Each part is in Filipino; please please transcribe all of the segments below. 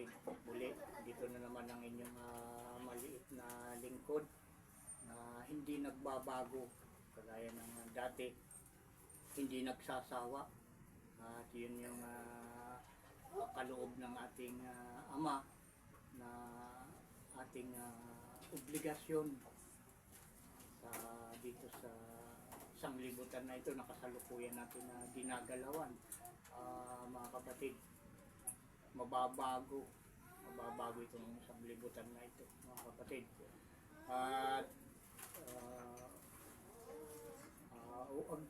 kapatid, muli dito na naman ang inyong maliit na lingkod na hindi nagbabago kagaya ng dati, hindi nagsasawa. At yun yung kaloob ng ating Ama na ating obligasyon dito sa sanglibutan na ito na kasalukuyan natin na ginagalawan. Mga kapatid, mababago itong sanglibutan na ito, mga kapatid. At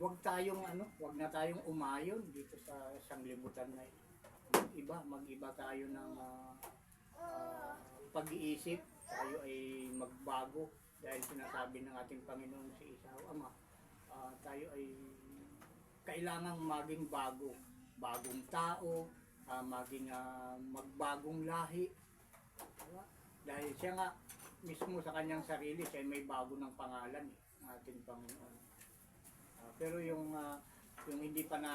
wag na tayong umayon dito sa sanglibutan na ito. Mag-iba tayo ng pag-iisip, tayo ay magbago dahil sinasabi ng ating Panginoon si Isaw Ama, tayo ay kailangang maging bagong tao, maging magbagong lahi. Diba? Dahil siya nga mismo sa kanyang sarili, siya may bago ng pangalan ng ating Panginoon. Pero yung hindi pa na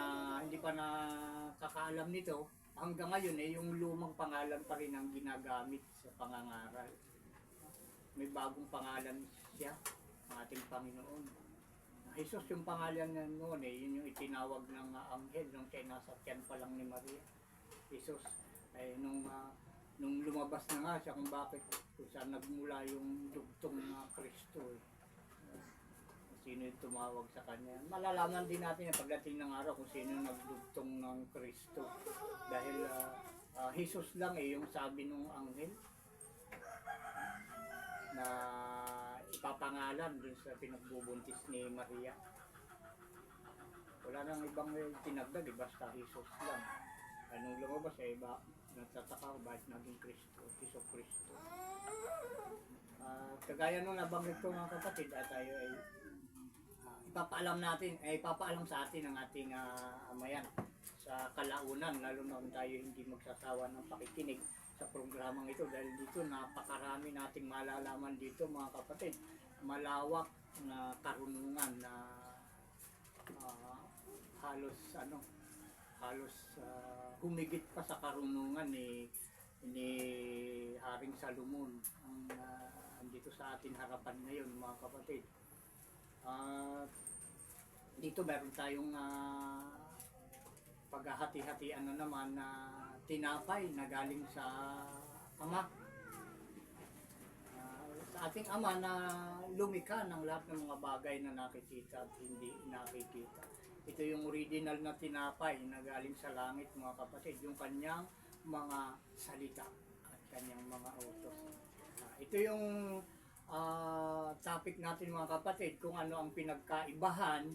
kakaalam nito, hanggang ngayon yung lumang pangalan pa rin ang ginagamit sa pangangaral. May bagong pangalan siya, ang ating Panginoon. Jesus yung pangalan na noon yun yung itinawag ng anghel nung siya nasa tiyan pa lang ni Maria. Jesus ay nung lumabas na nga siya kung saan nagmula yung dugtong na Kristo. Sino yung tumawag sa kanya. Malalaman din natin pagdating ng araw kung sino yung nagdugtong ng Kristo. Dahil Jesus lang yung sabi ng anghel na ipapangalan dun sa pinagbubuntis ni Maria. Wala nang ibang tinagdag, basta Jesus lang. Anong lumabas natataka ko bakit naging Kristo, Hesus Kristo. Kagaya nung nabanggit ko mga kapatid, tayo ay ipapaalam sa atin ng ating amayan sa kalaunan, lalo na kung tayo hindi magsasawa ng pakikinig sa programang ito, dahil dito napakarami nating malalaman dito mga kapatid. Malawak na karunungan na halos humigit pa sa karunungan ni Haring Salomon ang dito sa ating harapan ngayon mga kapatid. Dito meron tayong paghahati-hatian na naman na tinapay na galing sa Ama. Sa ating Ama na lumikha ng lahat ng mga bagay na nakikita at hindi nakikita. Ito yung original na tinapay na galing sa langit mga kapatid, yung kanyang mga salita at kanyang mga utos. Ito yung topic natin mga kapatid, kung ano ang pinagkaibahan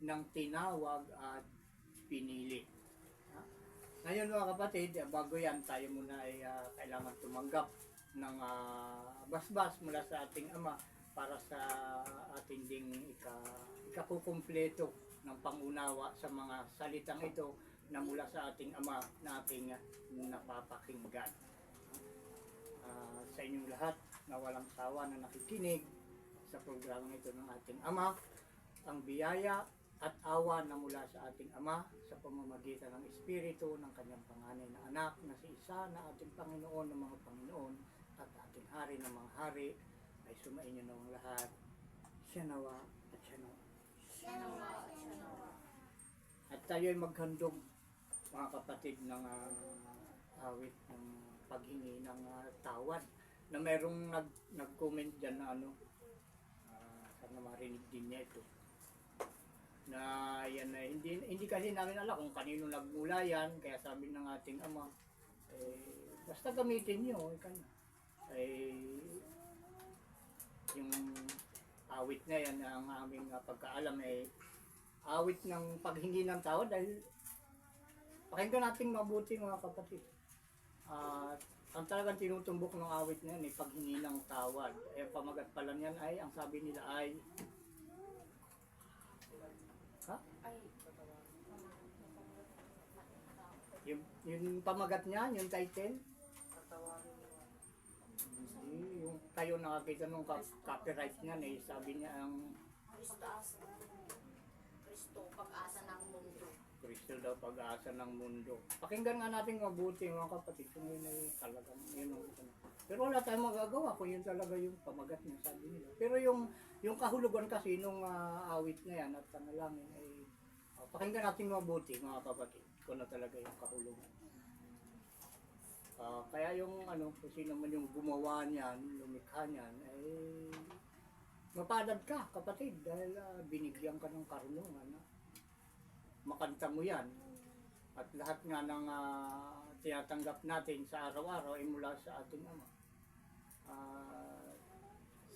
ng tinawag at pinili. Ngayon mga kapatid, bago yan, tayo muna ay kailangan tumanggap ng basbas mula sa ating Ama para sa ating ding ikakukumpleto ng pangunawa sa mga salitang ito na mula sa ating Ama na ating napapakinggan. Sa inyong lahat na walang sawa na nakikinig sa programang ito ng ating Ama, ang biyaya at awa na mula sa ating Ama sa pamamagitan ng Espiritu ng kanyang panganay na anak na si Isa na ating Panginoon ng mga Panginoon at ating Hari ng mga Hari ay sumainyo ng lahat. Siya nawa at siya nawa. Siya nawa at siya nawa. At tayo ay maghandog mga kapatid ng awit ng paghingi ng tawad na merong nag-comment dyan na sana marinig din niya ito. Na yan hindi kasi namin alam kung kanino nagmula yan, kaya sabi ng ating Ama basta gamitin niyo yung awit na yan ang aming pagkaalam awit ng paghingi ng tawad, dahil pakinggan natin mabuti mga kapatid. Ang talagang tinutumbok ng awit na yan paghingi ng tawad. Pamagat pa lang yan ang sabi nila ay yung pamagat niya, yung title. Hindi, yung tayo nakakita nung copyright niya sabi niya ang Kristo, pag-asa ng mundo. Kristo daw pag-asa ng mundo. Pakinggan nga natin mabuti mga kapatid kung yun ay talagang yun ang ano. Pero wala tayong magagawa kung yun talaga yung pamagat niya, sabi nila. Pero yung kahulugan kasi nung awit na yan at panalangin ay pakinggan natin mabuti mga kapatid kung na talaga yung kahulugan. Kaya yung ano, kung sino man yung gumawa niyan, lumikha niyan, ay mapalad ka kapatid dahil binigyan ka ng karunungan. Makanta mo yan. At lahat nga ng tinatanggap natin sa araw-araw ay mula sa ating Ama.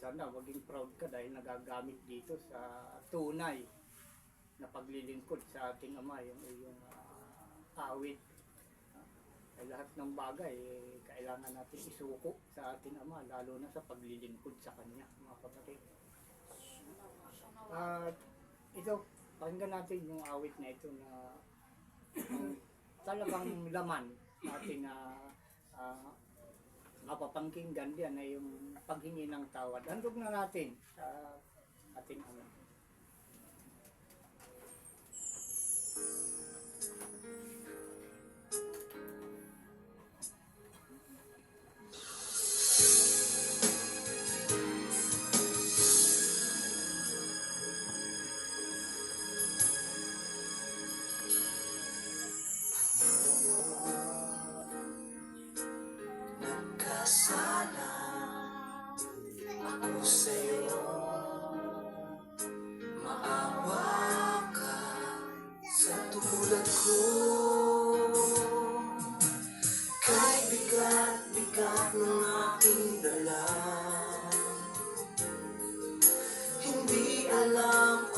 Sana maging proud ka dahil nagagamit dito sa tunay na paglilingkod sa ating Ama, yung awit. Ay lahat ng bagay kailangan natin isuko sa ating Ama, lalo na sa paglilingkod sa Kanya, mga kapatid. Ito, pakinggan natin yung awit na ito na talagang laman natin na mapapangkinggan diyan ay yung paghingi ng tawad. Handog na natin sa ating Ama.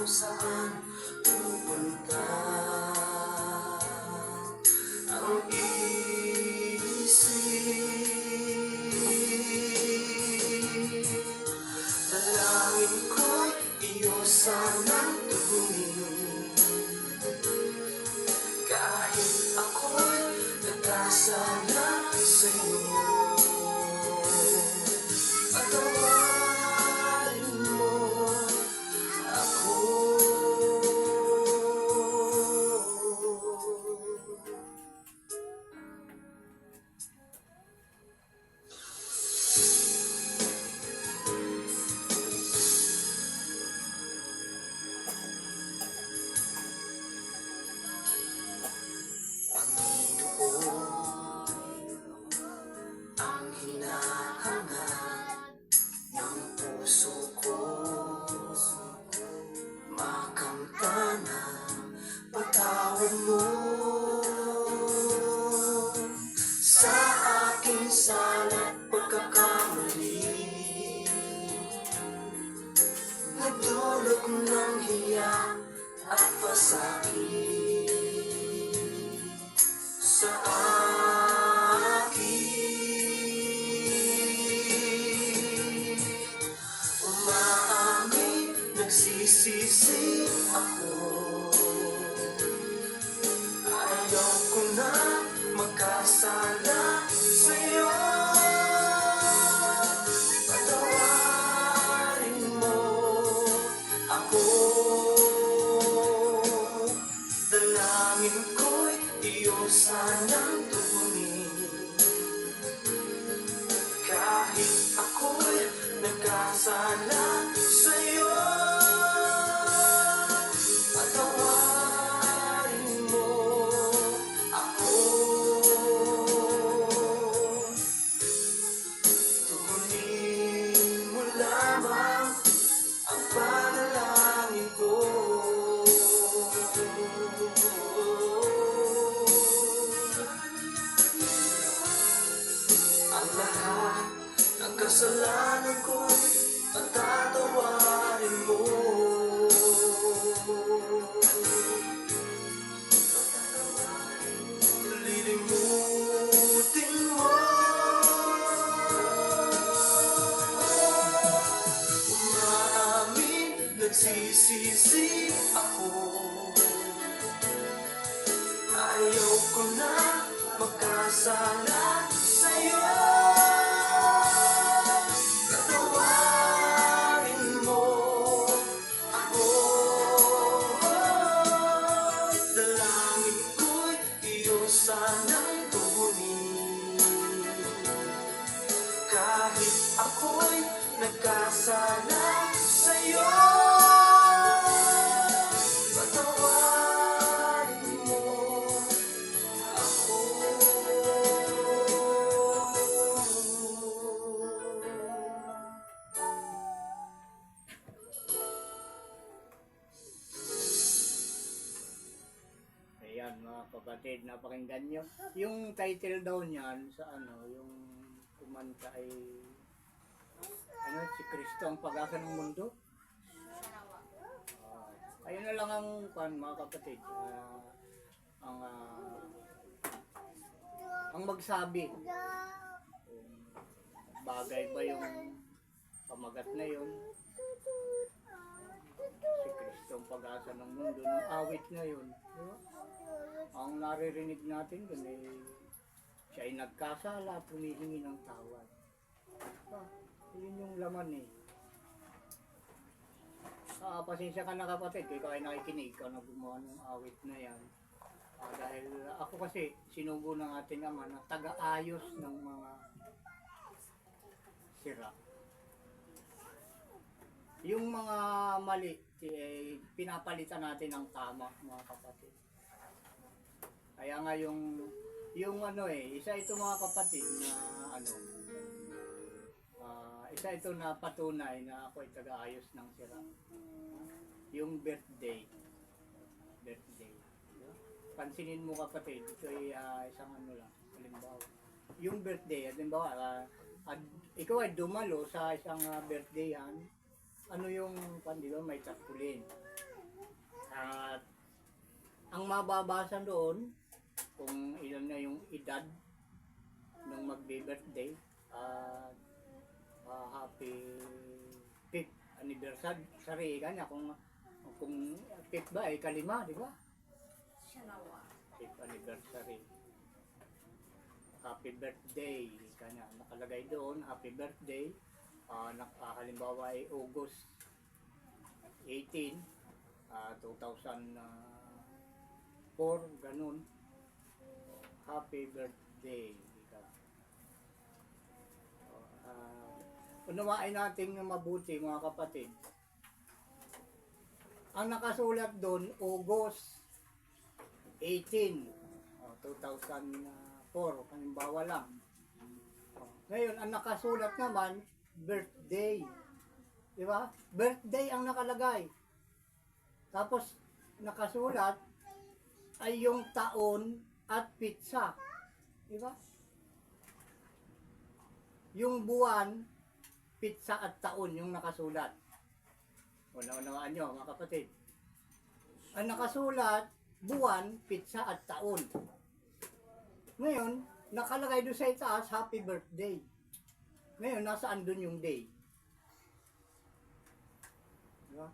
Saan pupunta ang isip? Dalangin ko'y iyo sanang tugunin, kahit ako'y nagkasala sa'yo. Patawarin mo ako. Ang hinahangat ng puso ko, makamta ng patawad mo sa aking sala't pagkakamali. Nagdulot ng hiya at pasakit sa nagsisisi ako. Ayaw ko na magkasala sa'yo. Patawarin mo ako. Dalangin ko'y iyo sanang tugunin, kahit ako'y nagkasala sa'yo. Patawarin mo ako. Tugunin mo lamang ang panalangin ko. Ang lahat ng kasalanan ko'y patatawarin mo. Lilimutin mo. Umaamin, nagsisisi ako. Ayaw ko na magkasala sa'yo. Patawarin mo ako. Dalangin ako'y nagkasala sa'yo. Patawarin mo ako. Ayan mga kapatid, napakinggan nyo. Yung title daw niyan sa yung kumanta ay si Kristo ang pag-asa ng mundo. Ayun na lang ang mga kapatid. Ang magsabi. Kung bagay ba yung pamagat na yun? Si Kristo ang pag-asa ng mundo, ng awit na yun. Diba? Ang naririnig natin dun siya ay nagkasala, humihingi ng tawad. Yun yung laman pasensya ka na kapatid, ikaw ay nakikinig ka na gumawa ng awit na yan. Dahil ako kasi sinugo ng ating Ama na taga-ayos ng mga sira. Yung mga mali, pinapalitan natin ng tama mga kapatid. Kaya nga yung isa ito mga kapatid na isa ito na patunay na ako ay taga-ayos ng sira. Yung birthday. Pansinin mo kapatid, ito ay isang lang, halimbawa. Yung birthday, halimbawa, ikaw ay dumalo sa isang birthdayan, yung, di ba, may tarpulin. At ang mababasa doon, kung ilan na yung edad ng magbe-birthday, happy 5th anniversary, kanya, kung 5th ba, kalima, di ba? 5th anniversary. Happy birthday, kanya, nakalagay doon, happy birthday. Halimbawa ay August 18, 2004, ganun. Happy birthday. Unawain natin mabuti mga kapatid. Ang nakasulat doon, August 18, 2004, halimbawa lang. Ngayon, ang nakasulat naman, birthday. Di ba? Birthday ang nakalagay. Tapos, nakasulat ay yung taon at pitsa. Di ba? Yung buwan, pitsa at taon yung nakasulat. Unawaan nyo mga kapatid. Ang nakasulat, buwan, pitsa at taon. Ngayon, nakalagay doon sa itaas, happy birthday. Ngayon, nasaan doon yung day? Diba?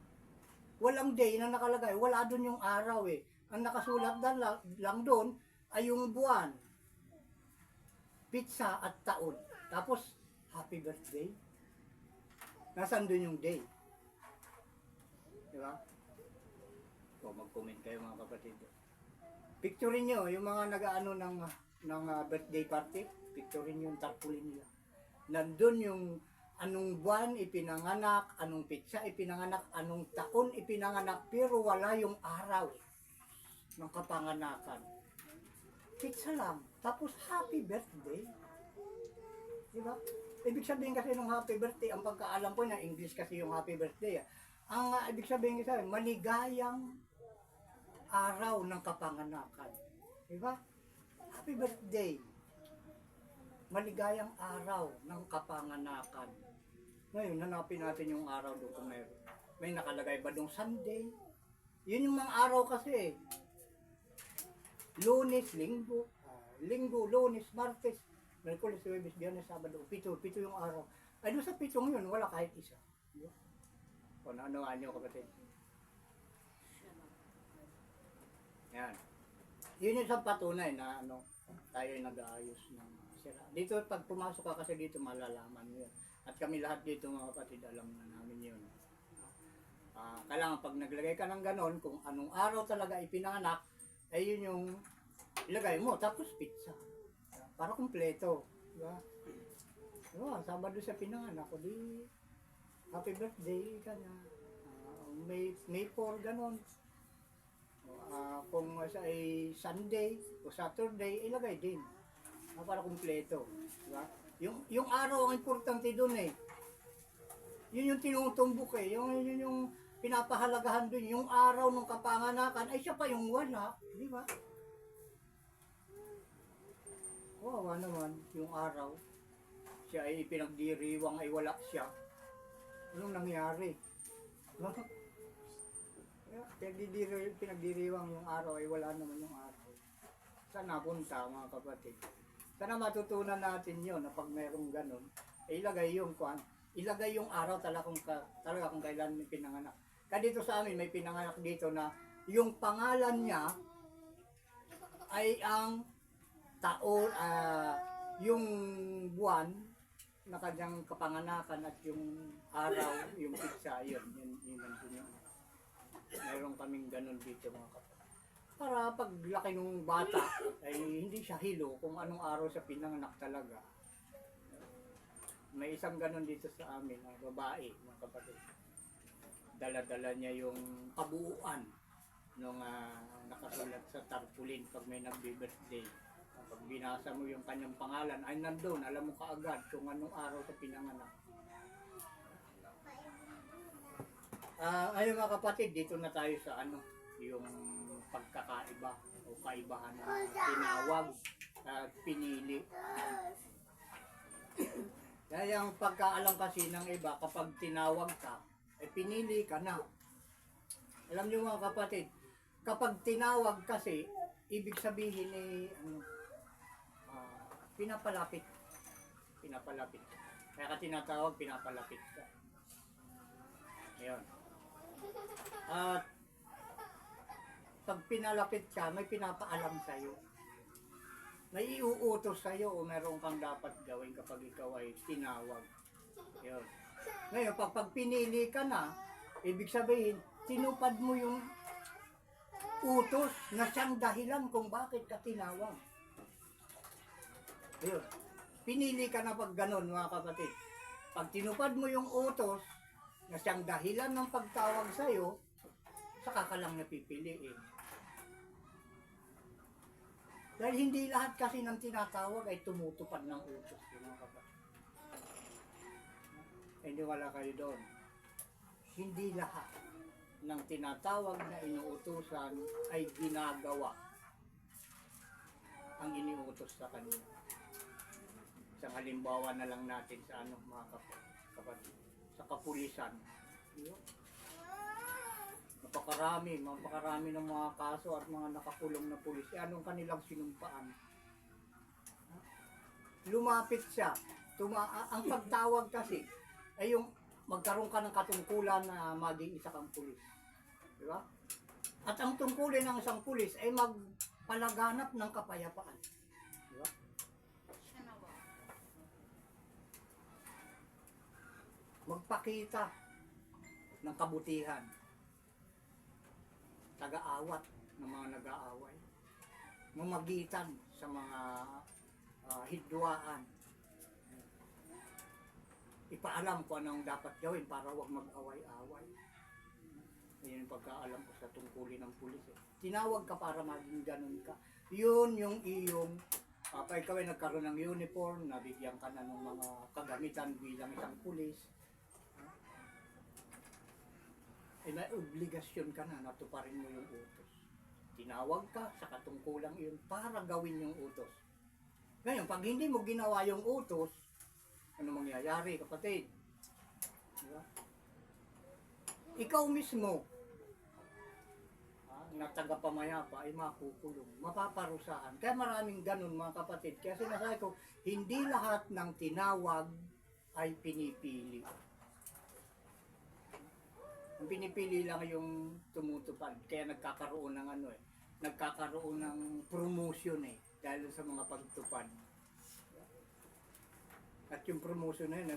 Walang day na nakalagay. Wala doon yung araw Ang nakasulat lang doon ay yung buwan, pitsa at taon. Tapos, happy birthday. Nasaan doon yung day? Diba? Mag-comment kayo mga kapatid. Picturein nyo yung mga nag-aano ng birthday party. Picturein nyo yung tarpulin nila. Nandun yung anong buwan ipinanganak, anong pitsa ipinanganak, anong taon ipinanganak, pero wala yung araw ng kapanganakan. Pitsa lang. Tapos happy birthday. Diba? Ibig sabihin kasi ng happy birthday, ang pagkaalam ko na English kasi yung happy birthday. Ang ibig sabihin kasi, maligayang araw ng kapanganakan. Diba? Happy birthday. Maligayang araw ng kapanganakan. Ngayon, hanapin natin yung araw doon kung meron. May nakalagay ba doon Sunday? Yun yung mga araw kasi. Lunes, Linggo, Lunes, Martes, Merkulis, Huwebes, Biyernes, Sabado, Pito yung araw. Ay doon sa pitong yun, wala kahit isa. Kung ano-ano nyo kapatid. Yan. Yun yung isang patunay na tayo ay nag-aayos ng sira. Dito pag pumasok ka kasi dito malalaman mo yun. At kami lahat dito mga kapatid alam na namin yun. Kailangan pag naglagay ka ng ganon, kung anong araw talaga ipinanganak, ay yun yung ilagay mo. Tapos pizza. Para kumpleto. Diba? Sabado sa pinanganak ko, di happy birthday ka na. May 4 ganon. Kung sa ay Sunday o Saturday, ilagay din. Para kumpleto. Diba? Yung araw ang importante doon eh. Yun yung tinutumbok eh. Yun yung pinapahalagahan doon. Yung araw ng kapanganakan, ay siya pa yung wala. Di ba? Wawa naman yung araw. Siya ay pinagdiriwang ay wala siya. Anong nangyari? Pinagdiriwang yung araw ay wala naman yung araw. Saan napunta mga kapatid? Sana matutunan natin yon na pag mayroong ganun, ilagay yung araw talaga kung kailan may pinanganak. Kaya dito sa amin may pinanganak dito na yung pangalan niya ay ang taon, yung buwan na kanyang kapanganakan at yung araw, yung pitsa, yun nandun yun. Mayroon kaming ganun dito mga kapatid. Para paglaki ng bata, ay hindi siya hilo kung anong araw siya pinanganak talaga. May isang ganun dito sa amin, babae, mga kapatid. Dala-dala niya yung kabuuan nung nakasulat sa tarpaulin pag may nagbe-birthday. Pag binasa mo yung kanyang pangalan, ay nandun, alam mo kaagad kung anong araw siya pinanganak. Ayun mga kapatid, dito na tayo sa yung pagkakaiba o kaibahan na tinawag at pinili. Kaya yung pagkaalam kasi ng iba, kapag tinawag ka, ay pinili ka na. Alam niyo mga kapatid, kapag tinawag kasi, ibig sabihin pinapalapit. Pinapalapit. Kaya ka tinatawag, pinapalapit ka. Ayun. At pag pinalapit ka, may pinapaalam sa'yo. May iuutos sa'yo o meron kang dapat gawin kapag ikaw ay tinawag. Yun. Ngayon, pag pinili ka na, ibig sabihin, tinupad mo yung utos na siyang dahilan kung bakit ka tinawag. Ayun. Pinili ka na pag ganun, mga kapatid. Pag tinupad mo yung utos na siyang dahilan ng pagtawag sa'yo, saka ka lang napipiliin. Dahil hindi lahat kasi ng tinatawag ay tumutupad ng utos, mga kapatid. Hindi wala kayo doon. Hindi lahat ng tinatawag na inuutosan ay ginagawa ang iniutos sa kanila. Isang halimbawa na lang natin sa mga kapatid, sa kapulisan. Napakarami ng mga kaso at mga nakakulong na pulis. Anong kanilang sinumpaan? Lumapit siya. Ang pagtawag kasi ay yung magkaroon ka ng katungkulan na maging isa kang pulis. Di ba? At ang tungkulin ng isang pulis ay magpalaganap ng kapayapaan. Di ba? Magpakita ng kabutihan. Taga-awat ng mga nag-aaway. Mamagitan sa mga hidwaan. Ipaalam ko anong dapat gawin para wag mag-away-away. Yan yung pagkaalam ko sa tungkulin ng pulis. Tinawag ka para maging ganun ka. Yun yung iyong pag ikaw ay nagkaroon ng uniform, nabigyan ka na ng mga kagamitan bilang isang pulis. Ay may obligasyon ka na natuparin mo yung utos. Tinawag ka sa katungkulang iyon para gawin yung utos. Ngayon, pag hindi mo ginawa yung utos, ano mangyayari, kapatid? Diba? Ikaw mismo, na tagapamayapa ay makukulong, mapaparusahan. Kaya maraming ganun mga kapatid. Kaya sinasabi ko, hindi lahat ng tinawag ay pinipili. Ang pinipili lang yung tumutupad. Kaya nagkakaroon ng nagkakaroon ng promotion dahil sa mga pagtupad. At yung promotion na yun,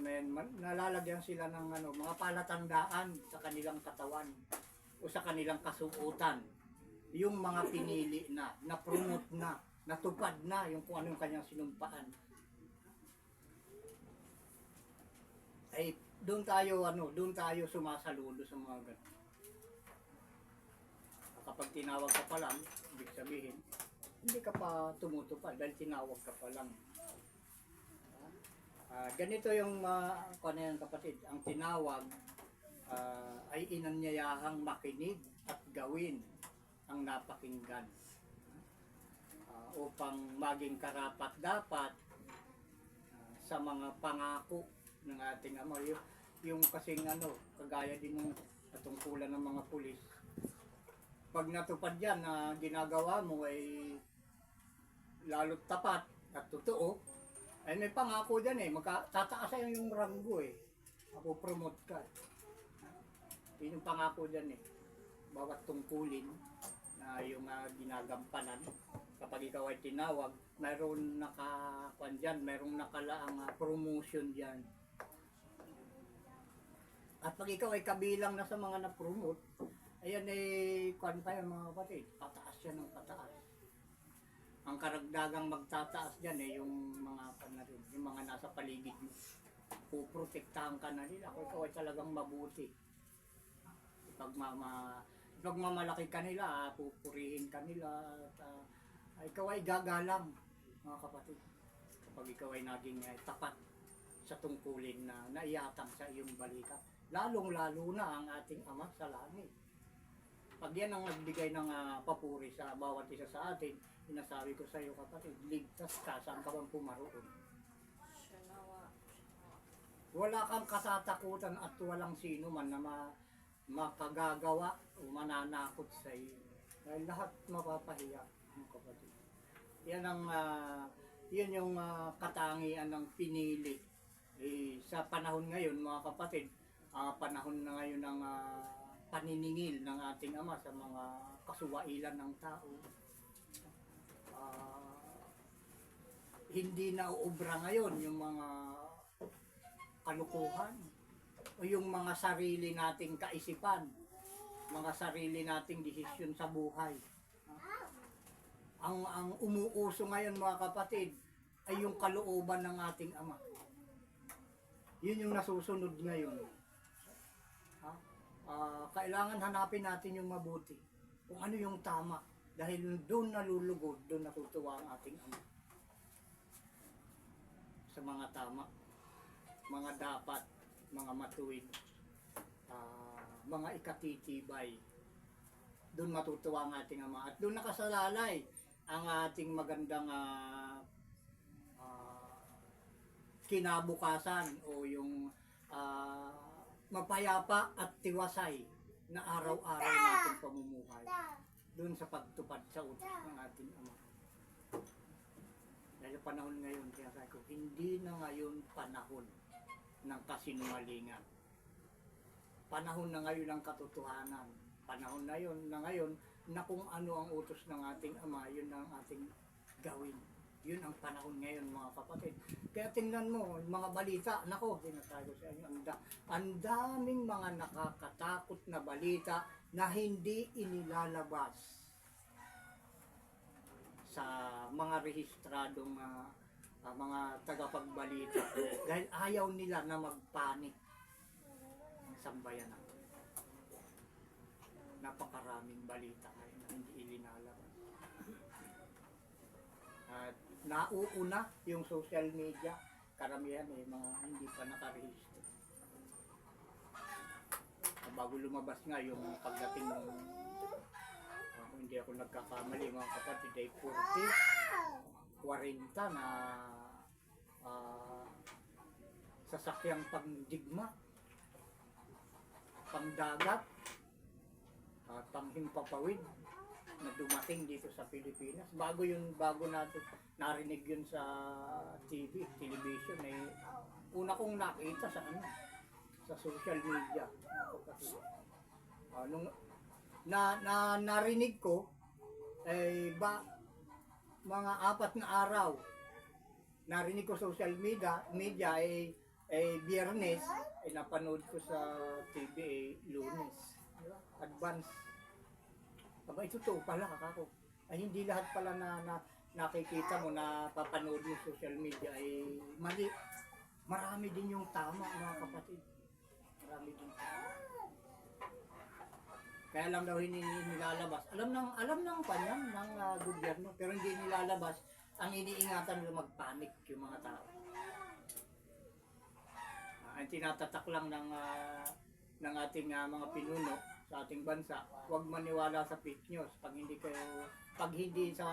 nalalagyan sila ng mga palatandaan sa kanilang katawan o sa kanilang kasuotan. Yung mga pinili na promote na, natupad na yung kung anong kanyang sinumpaan. ay doon tayo sumasaludo sa mga ganun. Kapag tinawag ka pa lang, ibig sabihin, hindi ka pa tumutupad dahil tinawag ka pa lang. Ganito yung ano yan, kapatid, ang tinawag ay inanyayahang makinig at gawin ang napakinggan upang maging karapat-dapat sa mga pangako ng ating Ama. Yung kasing kagaya din ng katungkulan ng mga pulis, pag natupad yan na ginagawa mo ay lalo't tapat at totoo, ay may pangako dyan tataas yung ranggo mapopromote ka. Yun yung pangako dyan bawat tungkulin na yung ginagampanan, kapag ikaw ay tinawag, mayroong mayroong nakalaang promotion dyan. At pag ikaw ay kabilang na sa mga na-promote, ayan kwan pa yung mga kapatid, pataas yan ng pataas. Ang karagdagang magtataas dyan yung mga rin, yung mga nasa paligid mo. Puprotektahan ka na nila kung ikaw ay talagang mabuti. Pagmamalaki ka nila, pupurihin ka nila, at ikaw ay gagalang, mga kapatid. Kapag ikaw ay naging tapat sa tungkulin na naiatang sa iyong balikat. Lalong-lalo na ang ating Ama sa langit. Pag yan ang nagbigay ng papuri sa bawat isa sa atin, sinasabi ko sa iyo kapatid, ligtas ka, saan ka bang pumaroon? Wala kang katatakutan at walang sino man na makagagawa o mananakot sa iyo. Dahil lahat mapapahiya, mga kapatid. Yan yun yung katangian ng pinili. Sa panahon ngayon, mga kapatid, panahon na ngayon ng paniningil ng ating Ama sa mga kasuwailan ng tao. Hindi na uubra ngayon yung mga kalukuhan o yung mga sarili nating kaisipan, mga sarili nating desisyon sa buhay. Ang umuuso ngayon, mga kapatid, ay yung kalooban ng ating Ama. Yun yung nasusunod ngayon. Kailangan hanapin natin yung mabuti, kung ano yung tama, dahil doon nalulugod, doon natutuwa ang ating Ama. Sa mga tama, mga dapat, mga matuwid, mga ikatitibay, doon matutuwa ang ating Ama. At doon nakasalalay ang ating magandang kinabukasan o yung mapayapa at tiwasay na araw-araw nating pamumuhay doon sa pagtupad sa utos ng ating Ama. Dahil panahon ngayon, kaya sabi ko, hindi na ngayon panahon ng kasinungalingan. Panahon na ngayon ng katotohanan. Panahon na ngayon na kung ano ang utos ng ating Ama, yun ang ating gawin. Yun ang panahon ngayon, mga kapatid. Kaya tingnan mo, mga balita, nako, sinasabi ko sa inyo, ang daming mga nakakatakot na balita na hindi inilalabas sa mga rehistradong mga tagapagbalita dahil ayaw nila na magpanik ng sambayanan. Napakaraming balita ngayon na hindi ilinalabas. At nauuna yung social media, karamihan mga hindi pa nakarehistro. Bago lumabas nga yung pagdating ng kung hindi ako nagkakamali, mga kapatid, ay 40 na sasakyang pangdigma, pangdagat, panghimpapawid na dumating dito sa Pilipinas. Bago natin narinig yun sa television, una kong nakita sa social media. Nung narinig ko mga 4 na araw narinig ko social media Biyernes napanood ko sa TV Lunes. Advance. Ito pala kako. Hindi lahat pala na nakikita mo na papanood mo social media ay mali. marami din yung tama, mga kapatid. Marami din tama. Kaya lang daw hindi nilalabas. Alam ng panyan ng gobyerno, pero hindi nilalabas. Ang iniingatan nila magpanik yung mga tao. Ang tinatatak lang ng ating mga pinuno sa ating bansa, huwag maniwala sa fake news. Pag hindi sa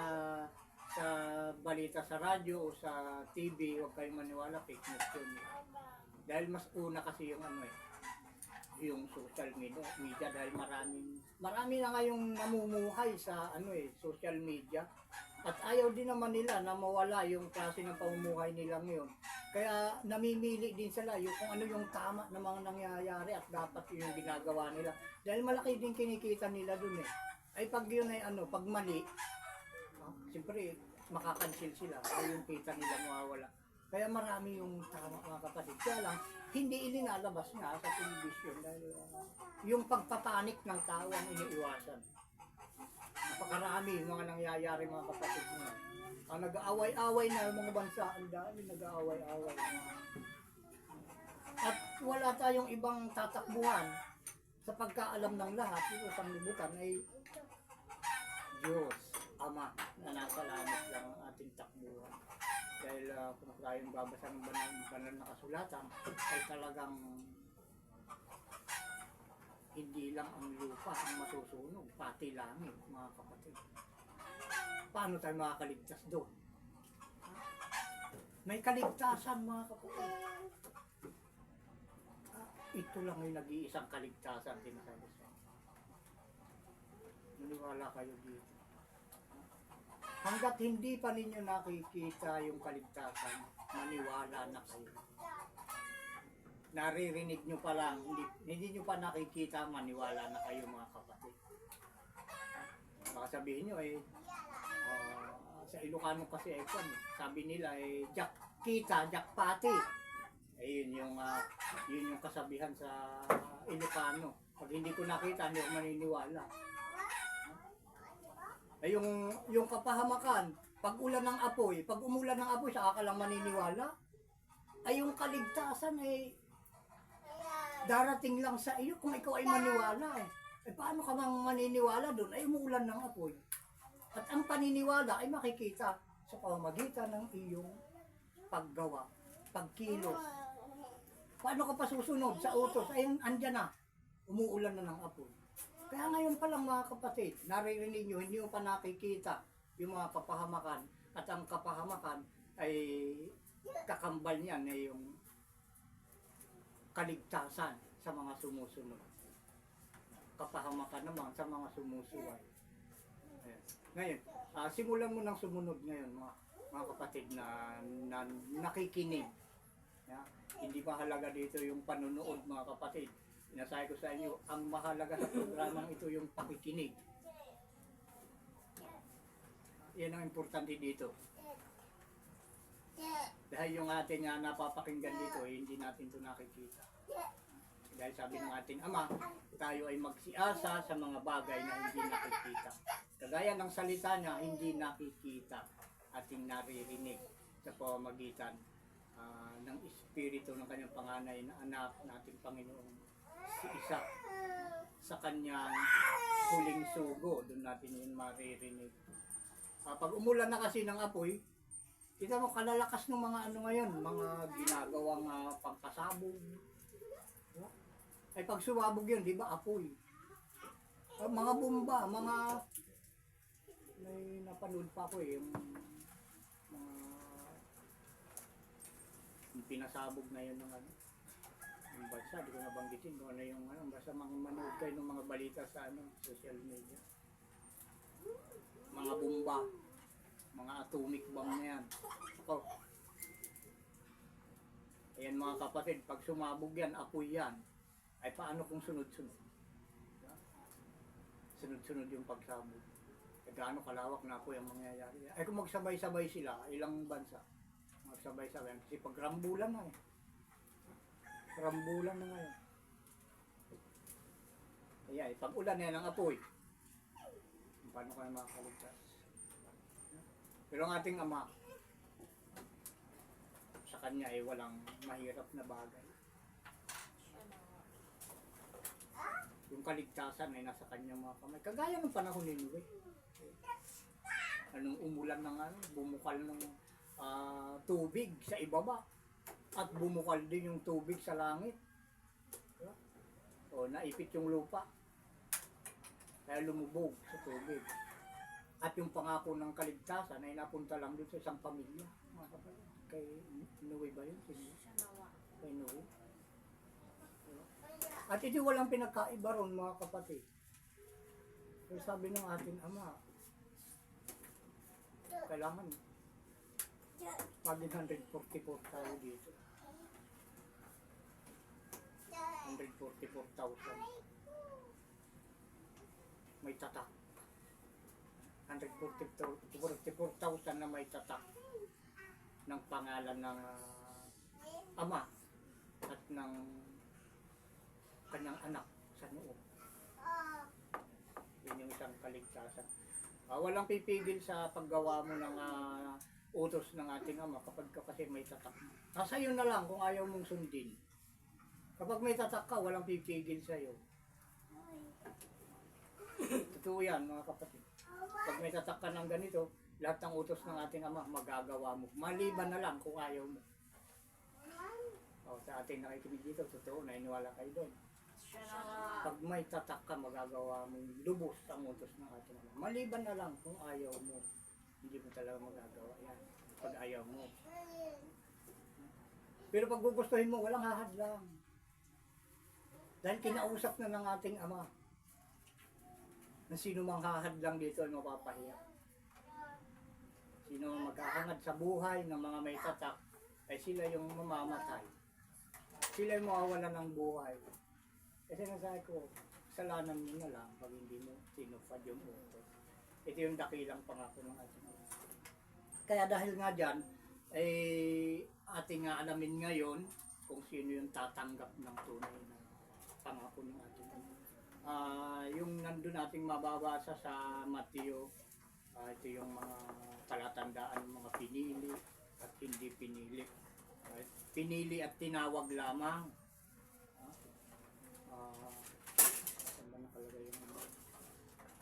balita sa radyo o sa TV, huwag kayong maniwala, fake news yun. Dahil mas una kasi yung social media dahil marami na ngayong namumuhay sa social media. At ayaw din naman nila na mawala yung klase ng pamumuhay nila ngayon. Kaya namimili din sila kung ano yung tama na mga nangyayari at dapat yung ginagawa nila. Dahil malaki din kinikita nila dun Ay pag yun pag mali, siyempre makakansil sila. Ay yung kita nila mawawala. Kaya marami yung tama, mga kapatid. Kaya lang, hindi ilinalabas nga sa television dahil yung pagpapanik ng tao ang iniiwasan. Napakarami yung mga nangyayari, mga kapatid mo. Nag-aaway-away na yung mga bansa. Ang dami nag-aaway-away. At wala tayong ibang tatakbuhan sa pagkaalam ng lahat. Ito sa libutan ay Diyos, Ama, na nasa langit lang ang ating takbuhan. Dahil kung tayong babasa ng banal na kasulatan, ay talagang hindi lang ang lupa ang masusunog, pati langit, mga kapatid. Paano tayo makakaligtas doon? May kaligtasan, mga kapatid. Ito lang yung nag-iisang kaligtasan, tinasabi sa inyo. Naniwala kayo dito. Hanggat hindi pa ninyo nakikita yung kaligtasan, maniwala na kayo. Naririnig nyo pa lang, hindi nyo pa nakikita, maniwala na kayo, mga kapatid. Baka sabihin nyo sa Ilocano kasi sabi nila kita, jackpati. Yun yung kasabihan sa Ilocano. Pag hindi ko nakita, hindi ako maniniwala. Yung kapahamakan, pag umulan ng apoy, saka ka lang maniniwala. Yung kaligtasan darating lang sa iyo kung ikaw ay maniwala paano ka mang maniniwala doon? Umuulan ng apoy. At ang paniniwala ay makikita sa pamamagitan ng iyong paggawa, pagkilos. Paano ka pa susunod sa utos? Andyan na, umuulan na ng apoy. Kaya ngayon pa lang, mga kapatid, naririnig nyo, hindi nyo pa nakikita yung mga kapahamakan. At ang kapahamakan ay kakambal niyan yung kaligtasan sa mga sumusunod. Kapahamakan naman sa mga sumusuway. Ayan. Ngayon, simulan mo ng sumunod ngayon, mga kapatid na nakikinig. Hindi mahalaga dito yung panunood, mga kapatid. Sinasabi ko sa inyo, ang mahalaga sa programang ito yung pakikinig. Yan ang importante dito. Dahil yung ating napapakinggan dito, hindi natin ito nakikita. Dahil sabi ng ating Ama, tayo ay magsiasa sa mga bagay na hindi nakikita. Kagaya ng salita niya, hindi nakikita, ating naririnig sa pamamagitan ng Espiritu ng kanyang panganay na anak nating Panginoong si Isa. Sa kanyang huling sugo, doon natin yun maririnig. Pag umulan na kasi ng apoy, kita mo kalalakas ng mga ngayon, mga ginagawang pangpasabog. Ay pag sumabog yun, di ba apoy? Mga bomba, may napanood pa ako yung pinasabog na yun ng yung bansa, di ko nabanggitin kung ano yung basta manood kayo ng mga balita sa social media. Mga bomba, mga atomic bomb na yan. Ayan, mga kapatid, pag sumabog yan, apoy yan, ay paano kung sunod-sunod? Sunod-sunod yung pagsabog. Gaano kalawak na apoy ang mangyayari. Ay kung magsabay-sabay sila, ilang bansa, magsabay-sabay. Kasi pag rambulan na rambulan na ngayon. Ayan, pag ulan na yan ang apoy, paano kayo makakaligtas? Pero ang ating Ama, sa kanya ay walang mahirap na bagay. Yung kaligtasan ay nasa kanyang mga kamay. Kagaya ng panahon ni Noe. Anong umulan ng bumukal ng tubig sa ibaba. At bumukal din yung tubig sa langit. Diba? O naipit yung lupa. Kaya lumubog sa tubig. At yung pangako ng kaligtasan ay napunta lang dun sa isang pamilya. Mga kapatid. Kay Noe ba yun? Kay Noe. At ito walang pinagkaiba ron mga kapatid. So sabi ng ating Ama, kailangan maging 144 tayo dito. 144,000. May tatak. 144,000 na may tatak ng pangalan ng Ama at ng kanyang anak sa noo. Yun yung isang kaligtasan. Walang pipigil sa paggawa mo ng utos ng ating Ama kapag kasi may tatak. Nasa iyo na lang kung ayaw mong sundin. Kapag may tatak ka, walang pipigil sa iyo. Totoo yan mga kapatid. Pag may tatak ka ng ganito, lahat ng utos ng ating Ama magagawa mo. Maliban na lang kung ayaw mo. Sa ating nakikinig dito, totoo, nainiwala kayo doon. Pag may tatak ka, magagawa mo lubos ang utos ng ating Ama. Maliban na lang kung ayaw mo. Hindi mo talaga magagawa yan. Pag ayaw mo. Pero pag gugustuhin mo, walang hahadlang. Dahil kinausap na ng ating Ama na sino mang hahadlang dito ay mapapahiya. Sino mang maghahangad sa buhay ng mga may tatak ay sila yung mamamatay. Sila yung mawawalan ng buhay. Kasi nasabi ko, kasalanan mo na lang pag hindi mo sinupad yung utos. Ito yung dakilang pangako ng ating Ama. Kaya dahil nga dyan, ay ating alamin ngayon kung sino yung tatanggap ng tunay na pangako ng ating Ama. Yung nandun nating mababasa sa Mateo, ito yung mga palatandaan ng mga pinili at hindi pinili. Pinili at tinawag lamang. Saan ba nakalagay yung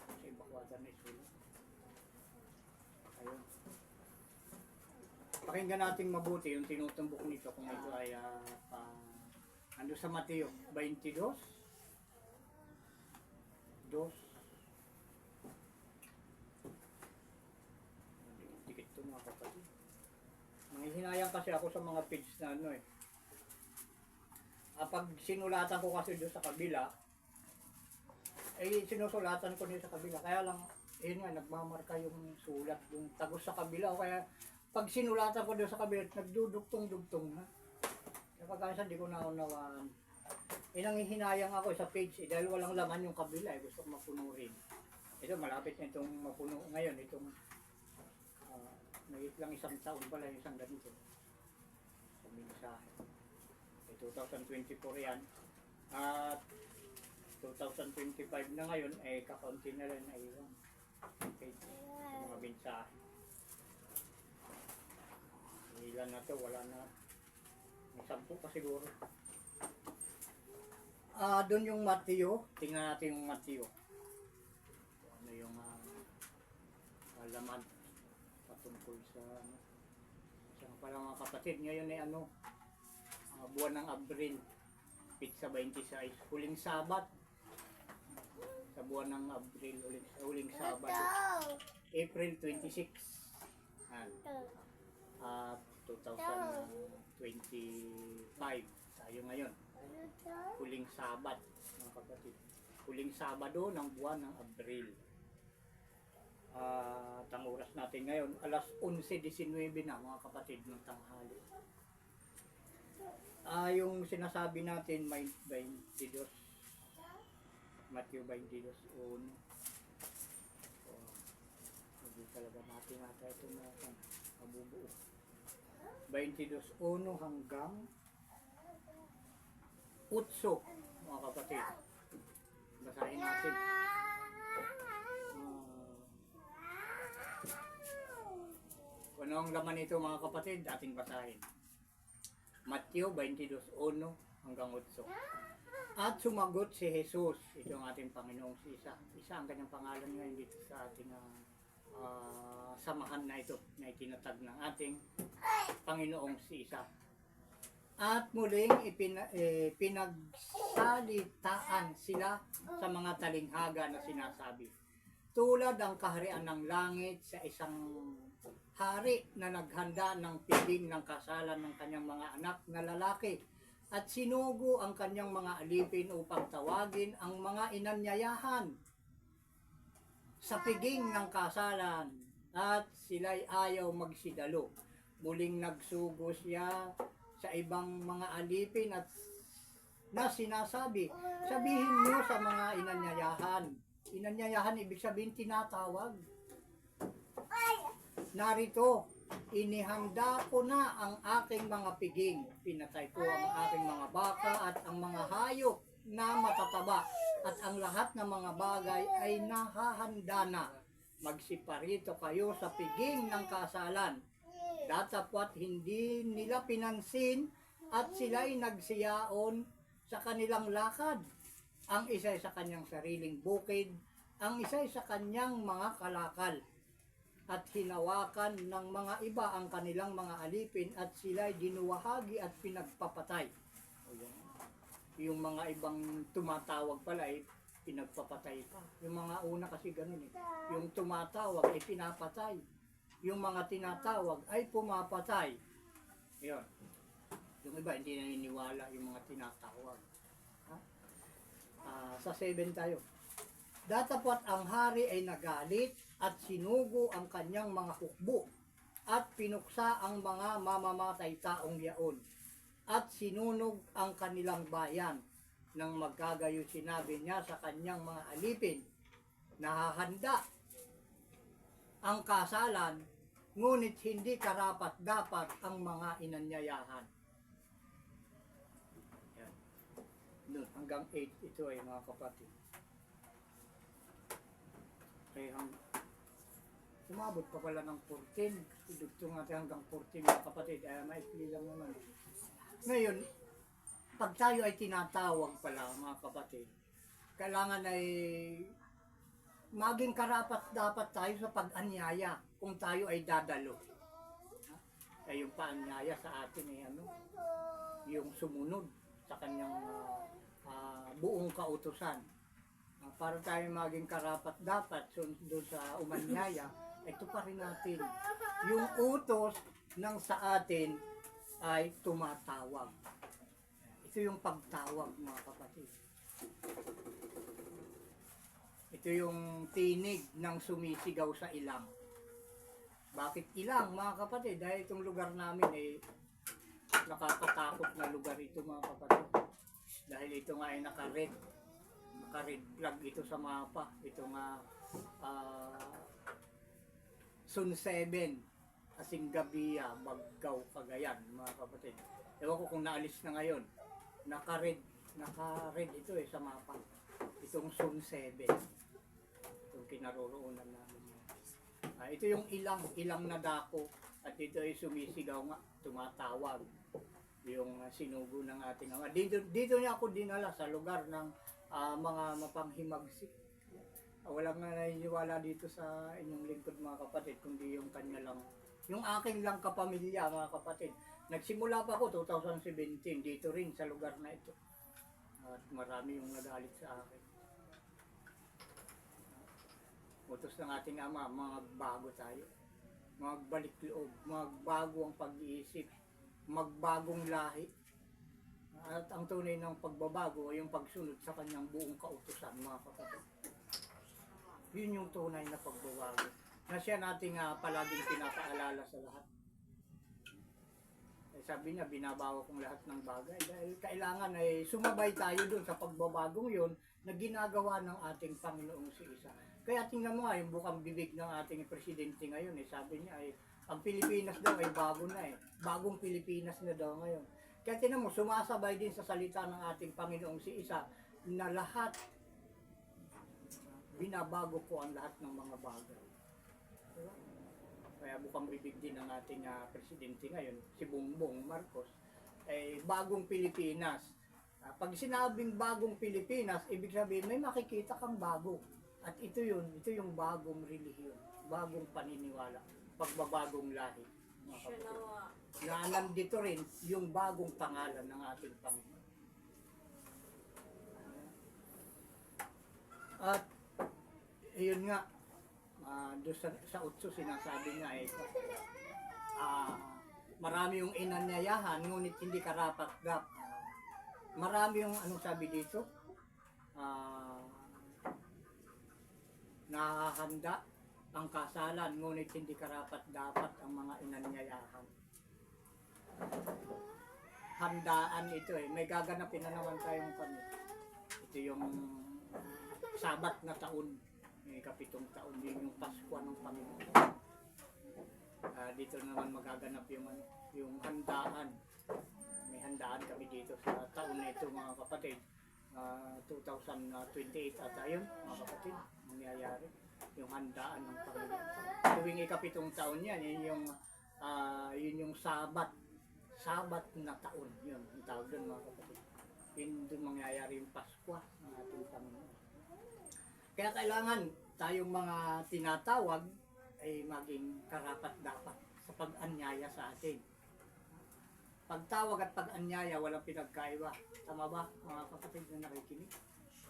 sa ibakwatan na isulat? Ayun. Pakinggan natin mabuti yung tinutumbok nito kung ito ay ando sa Mateo 22. Dikit ito mga kapatid. Nanghihinayang kasi ako sa mga page na pag sinulatan ko kasi doon sa kabila, sinusulatan ko din sa kabila. Kaya lang, yun nga, nagmamarka yung sulat, yung tagos sa kabila. O kaya, pag sinulatan ko doon sa kabila, nagdudugtong-dugtong na. Kapag hindi ko naunawaan. Nanghihinayang ako sa page, dahil walang laman yung kabila, gusto ko mapuno rin. Ito, malapit na itong mapuno ngayon, itong nagit lang isang taon pala yung isang ganito. Sa mensahe. 2024 yan. At 2025 na ngayon, kakaunti na rin ay okay, mga mensahe. Ilan na to, wala na. May 10 pa siguro. Doon yung Mateo, tingnan natin yung Mateo. Ano yung laman patungkol sa pala mga kapatid, ngayon ay buwan ng Abril, pizza 26, huling Sabat. Sa buwan ng Abril, huling Sabat, April 26, 2025, tayo ngayon. Huling Sabat, mga kapatid. Huling Sabado ng buwan ng Abril. At ang oras natin ngayon, alas 11:19 na mga kapatid ng tanghali. Yung sinasabi natin, may 22, Matthew 22:1. Hindi talaga natin ito na mabubuo. 22:1 hanggang 8, mga kapatid. Basahin natin. Kung ano ang laman nito mga kapatid, ating basahin. Mateo 22:1 hanggang 8. At sumagot si Jesus, ito ang ating Panginoong si Isa. Isa ang kanyang pangalan ngayon dito sa ating samahan na ito na itinatag ng ating Panginoong si Isa. At muling pinagsalitaan sila sa mga talinghaga na sinasabi. Tulad ang kaharian ng langit sa isang hari na naghanda ng piging ng kasalan ng kanyang mga anak na lalaki at sinugo ang kanyang mga alipin upang tawagin ang mga inanyayahan sa piging ng kasalan at sila'y ayaw magsidalo. Muling nagsugo siya sa ibang mga alipin at na sinasabi, sabihin niyo sa mga inanyayahan. Inanyayahan ibig sabihin tinatawag. Narito, inihanda ko na ang aking mga piging. Pinatay ko ang aking mga baka at ang mga hayop na matataba. At ang lahat ng mga bagay ay nahahanda na. Magsiparito kayo sa piging ng kasalan. Datapwat hindi nila pinansin at sila'y nagsiyaon sa kanilang lakad. Ang isa'y sa kanyang sariling bukid, ang isa'y sa kanyang mga kalakal. At hinawakan ng mga iba ang kanilang mga alipin at sila'y dinuwahagi at pinagpapatay. Yung mga ibang tumatawag pala ay pinagpapatay pa. Yung mga una kasi ganun eh. Yung tumatawag ay pinapatay. Yung mga tinatawag ay pumapatay. Yun. Yung iba hindi naniniwala yung mga tinatawag. Sa 7 tayo. Datapwat ang hari ay nagalit at sinugo ang kanyang mga hukbo at pinuksa ang mga mamamatay taong yaon at sinunog ang kanilang bayan. Nang magkagayo sinabi niya sa kanyang mga alipin, nahahanda ang kasalan, ngunit hindi karapat-dapat ang mga inanyayahan. Yan. Doon, hanggang 8 ito ay mga kapatid. Kaya umabot pa pala ng 14. Idugtong natin hanggang 14 mga kapatid. Maikli lang naman. Ngayon, pag tayo ay tinatawag pala mga kapatid, kailangan ay maging karapat dapat tayo sa pag-anyaya kung tayo ay dadalo. Ay yung paanyaya sa atin ay yung sumunod sa kanyang buong kautusan. Para tayo maging karapat dapat doon sa umanyaya, ito pa rin natin. Yung utos ng sa atin ay tumatawag. Ito yung pagtawag mga kapatid. Ito yung tinig ng sumisigaw sa ilang. Bakit ilang mga kapatid? Dahil itong lugar namin ay nakakatakot na lugar ito mga kapatid. Dahil ito nga ay naka-red flag ito sa mapa. Ito nga Sun 7, Asingabia, Baggaw, Cagayan mga kapatid. Ewan ko kung naalis na ngayon. Naka-red ito sa mapa. Itong Sun 7. Itong kinaroroonan namin. Ito yung ilang na dako at ito ay sumisigaw nga, tumatawag yung sinugo ng ating ama. Dito niya ako dinala sa lugar ng mga mapanghimagsik. Walang naniniwala dito sa inyong lingkod mga kapatid, kundi yung kanya lang. Yung aking lang kapamilya mga kapatid. Nagsimula pa ako 2017 dito rin sa lugar na ito. At marami yung nagalit sa akin. Utos ng ating ama, magbago tayo. Magbalik loob, magbago ang pag-iisip, magbagong lahi. At ang tunay ng pagbabago ay yung pagsunod sa kanyang buong kautusan mga kapatid. Yun yung tunay na pagbabago. Na siya nating palaging pinapaalala sa lahat. Sabi niya, binabago kong lahat ng bagay. Dahil kailangan ay sumabay tayo dun sa pagbabagong yun na ginagawa ng ating Panginoong si Isa. Kaya tingnan mo yung bukang bibig ng ating presidente ngayon. Sabi niya ay ang Pilipinas daw ay bago na Bagong Pilipinas na daw ngayon. Kaya tingnan mo, sumasabay din sa salita ng ating Panginoong si Isa na lahat, binabago ko ang lahat ng mga bagay. Kaya bukang bibig din ng ating presidente ngayon, si Bongbong Marcos, ay bagong Pilipinas. Pag sinabing bagong Pilipinas, ibig sabihin may makikita kang bago. At ito yung bagong relihiyon, bagong paniniwala, pagbabagong lahi. Mga kapatid. Na nandito rin yung bagong pangalan ng ating Panginoon. At yun nga, doon sa utso sinasabi niya marami yung inanyayahan ngunit hindi karapat-dapat. Marami yung anong sabi dito, nakahanda ang kasalan ngunit hindi karapat-dapat ang mga inanyayahan. Handaan ito may gaganapin na naman tayong kami. Ito yung Sabat na taon, kapitong taon, din yung Pasko ng Panginoon. Dito naman magaganap yung handaan. May handaan kami dito sa taon na ito mga kapatid. 2028 at ayun mga kapatid, mangyayari yung handaan ng Panginoon. Tuwing ikapitong taon yan, yun yung Sabat na taon. Yun, yung tawag doon mga kapatid. Yun doon mangyayari yung Pasko ng ating Panginoon. Kaya kailangan tayong mga tinatawag ay maging karapat-dapat sa pag-anyaya sa atin. Pagtawag at pag-anyaya, walang pinagkaiba. Tama ba, mga kapatid na nakikinig?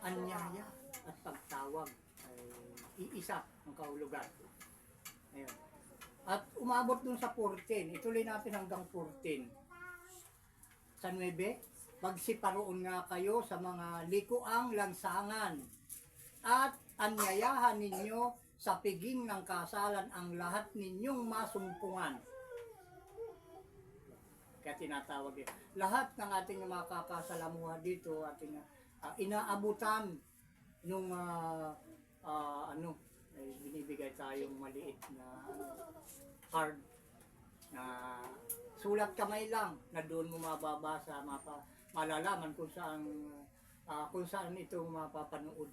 Anyaya at pagtawag ay iisa ang kahulugan. Ayun. At umabot dun sa 14. Ituloy natin hanggang 14. Sa 9, magsiparoon nga kayo sa mga likuang lansangan at anyayahan ninyo sa piging ng kasalan ang lahat ninyong masumpungan. Kaya tinatawag din. Lahat ng ating mga kakasalamuha dito, ating inaabutan nung binibigay tayong maliit na card na sulat kamay lang na doon mo mababasa, malalaman kung saan ito mapapanood.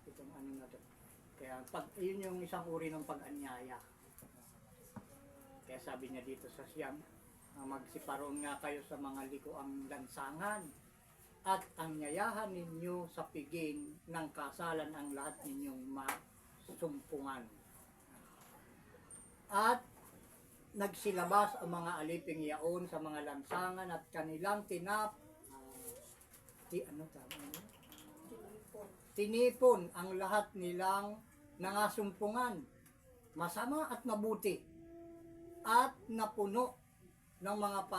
Itong ano na to. Kaya yun yung isang uri ng pag-anyaya. Kaya sabi niya dito sa siyam, magsiparoon nga kayo sa mga likuang lansangan at anyayahan ninyo sa piging ng kasalan ang lahat ninyong masumpungan. At nagsilabas ang mga aliping yaon sa mga lansangan at kanilang tinipon ang lahat nilang nangasumpungan, masama at mabuti, at napuno ng mga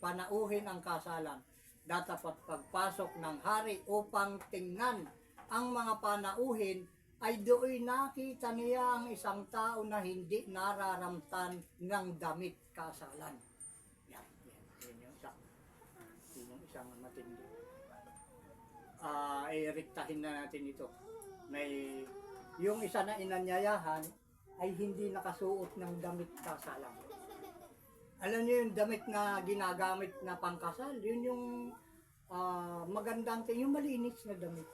panauhin ang kasalan. Datapat pagpasok ng hari upang tingnan ang mga panauhin, ay doon nakita niya ang isang tao na hindi nararamtan ng damit kasalan. Yan yung isang matindi. Iriktahin na natin ito. Yung isa na inanyayahan ay hindi nakasuot ng damit kasalan. Alam niyo yung damit na ginagamit na pangkasal, yun yung magandang yung malinis na damit.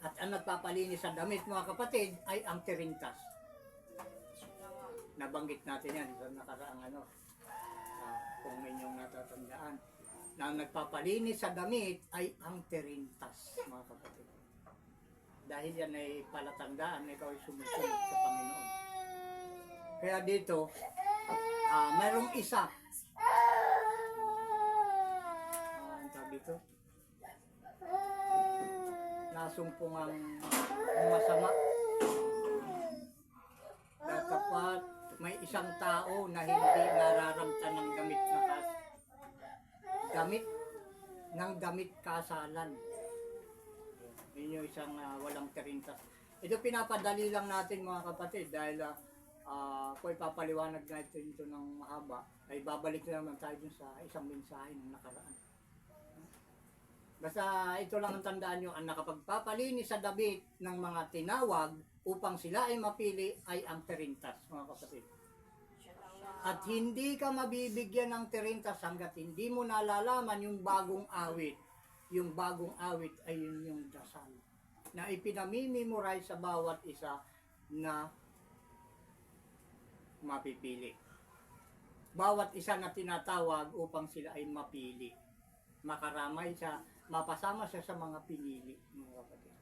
At ang nagpapalinis sa damit mga kapatid ay ang tirintas. Nabanggit natin yan sa nakaraang kung may inyong natatandaan. Na ang nagpapalinis sa damit ay ang tirintas mga kapatid. Dahil yan ay palatandaan na ikaw ay sumusunod sa Panginoon. Kaya dito, mayroong isa. Ang sabi dito, nasumpungang masama. Dapat may isang tao na hindi nararamtan ng damit kasalan. Yun yung isang walang tirintas. Ito pinapadali lang natin mga kapatid dahil kung ipapaliwanag natin ito ng mahaba, ay babalik na naman tayo dun sa isang mensahe ng nakaraan. Basta ito lang ang tandaan nyo, ang nakapagpapalinis sa damit ng mga tinawag upang sila ay mapili ay ang tirintas, mga kapatid. At hindi ka mabibigyan ng tirintas hanggat hindi mo nalalaman yung bagong awit. Yung bagong awit ay yun yung dasal na ipinamimemorize sa bawat isa na mapipili. bawat isa na tinatawag upang sila ay mapili. Makaramay siya, mapasama siya sa mga pinili, mga kapatid.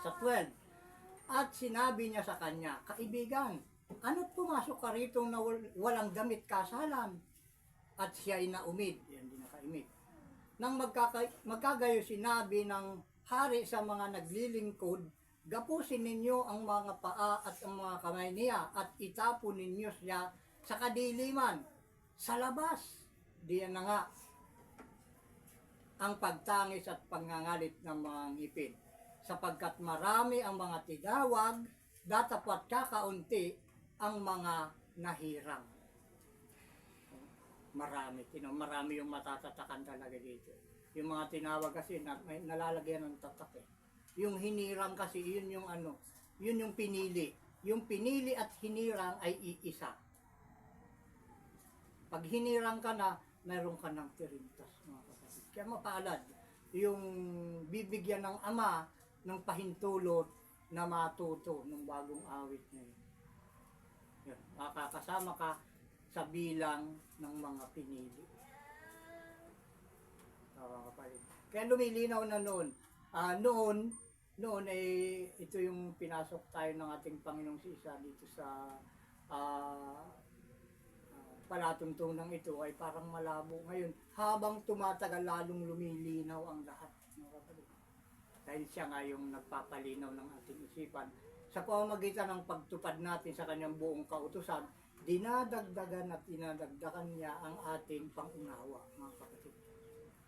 Sa 12, at sinabi niya sa kanya, kaibigan, ano't pumasok ka rito na walang damit kasalan? At siya ay naumid, yan din nakaimid. Nang magkagayo sinabi ng hari sa mga naglilingkod, gapusin ninyo ang mga paa at ang mga kamay niya at itapon ninyo siya sa kadiliman, sa labas. Diyan na nga ang pagtangis at pangangalit ng mga ngipin. Sapagkat marami ang mga tinawag, datapat kakaunti ang mga nahirang. Marami yung matatatakan talaga dito. Yung mga tinawag kasi may nalalagyan ng tatak eh. Yung hinirang kasi yun yung yun yung pinili. Yung pinili at hinirang ay iisa. Pag hinirang ka na, mayroon ka ng tirintas, mga kapatid. Kaya mapaalad, yung bibigyan ng ama ng pahintulot na matuto ng bagong awit na yun. Yun, makakasama ka sa bilang ng mga pinili. Kapatid. Kaya lumilinaw na noon ay ito yung pinasok tayo ng ating Panginoong si Isa dito sa palatuntunang ito ay parang malabo. Ngayon, habang tumatagal lalong lumilinaw ang lahat. Dahil siya nga yung nagpapalinaw ng ating isipan. Sa pamamagitan ng pagtupad natin sa kanyang buong kautusan, dinadagdagan at dinadagdagan niya ang ating pangunawa, mga kapatid.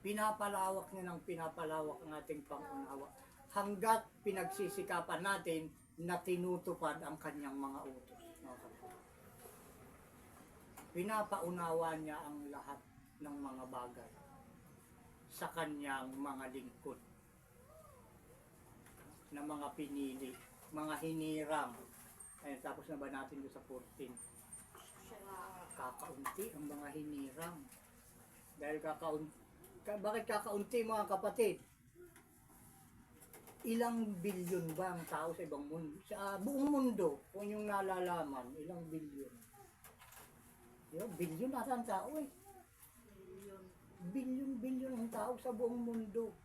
Pinapalawak niya ng pinapalawak ang ating pangunawa hanggat pinagsisikapan natin na tinutupad ang kanyang mga utos, mga kapatid. Pinapaunawa niya ang lahat ng mga bagay sa kanyang mga lingkod na mga pinili, mga hinirang. Ayun, tapos na ba natin doon sa 14? Kakaunti ang mga hinirang. Dahil bakit kakaunti, mga kapatid? Ilang bilyon ba ang tao sa ibang mundo? Sa buong mundo, kung yung nalalaman, ilang bilyon? Bilyon nasa ang tao eh. Bilyon ang tao sa buong mundo.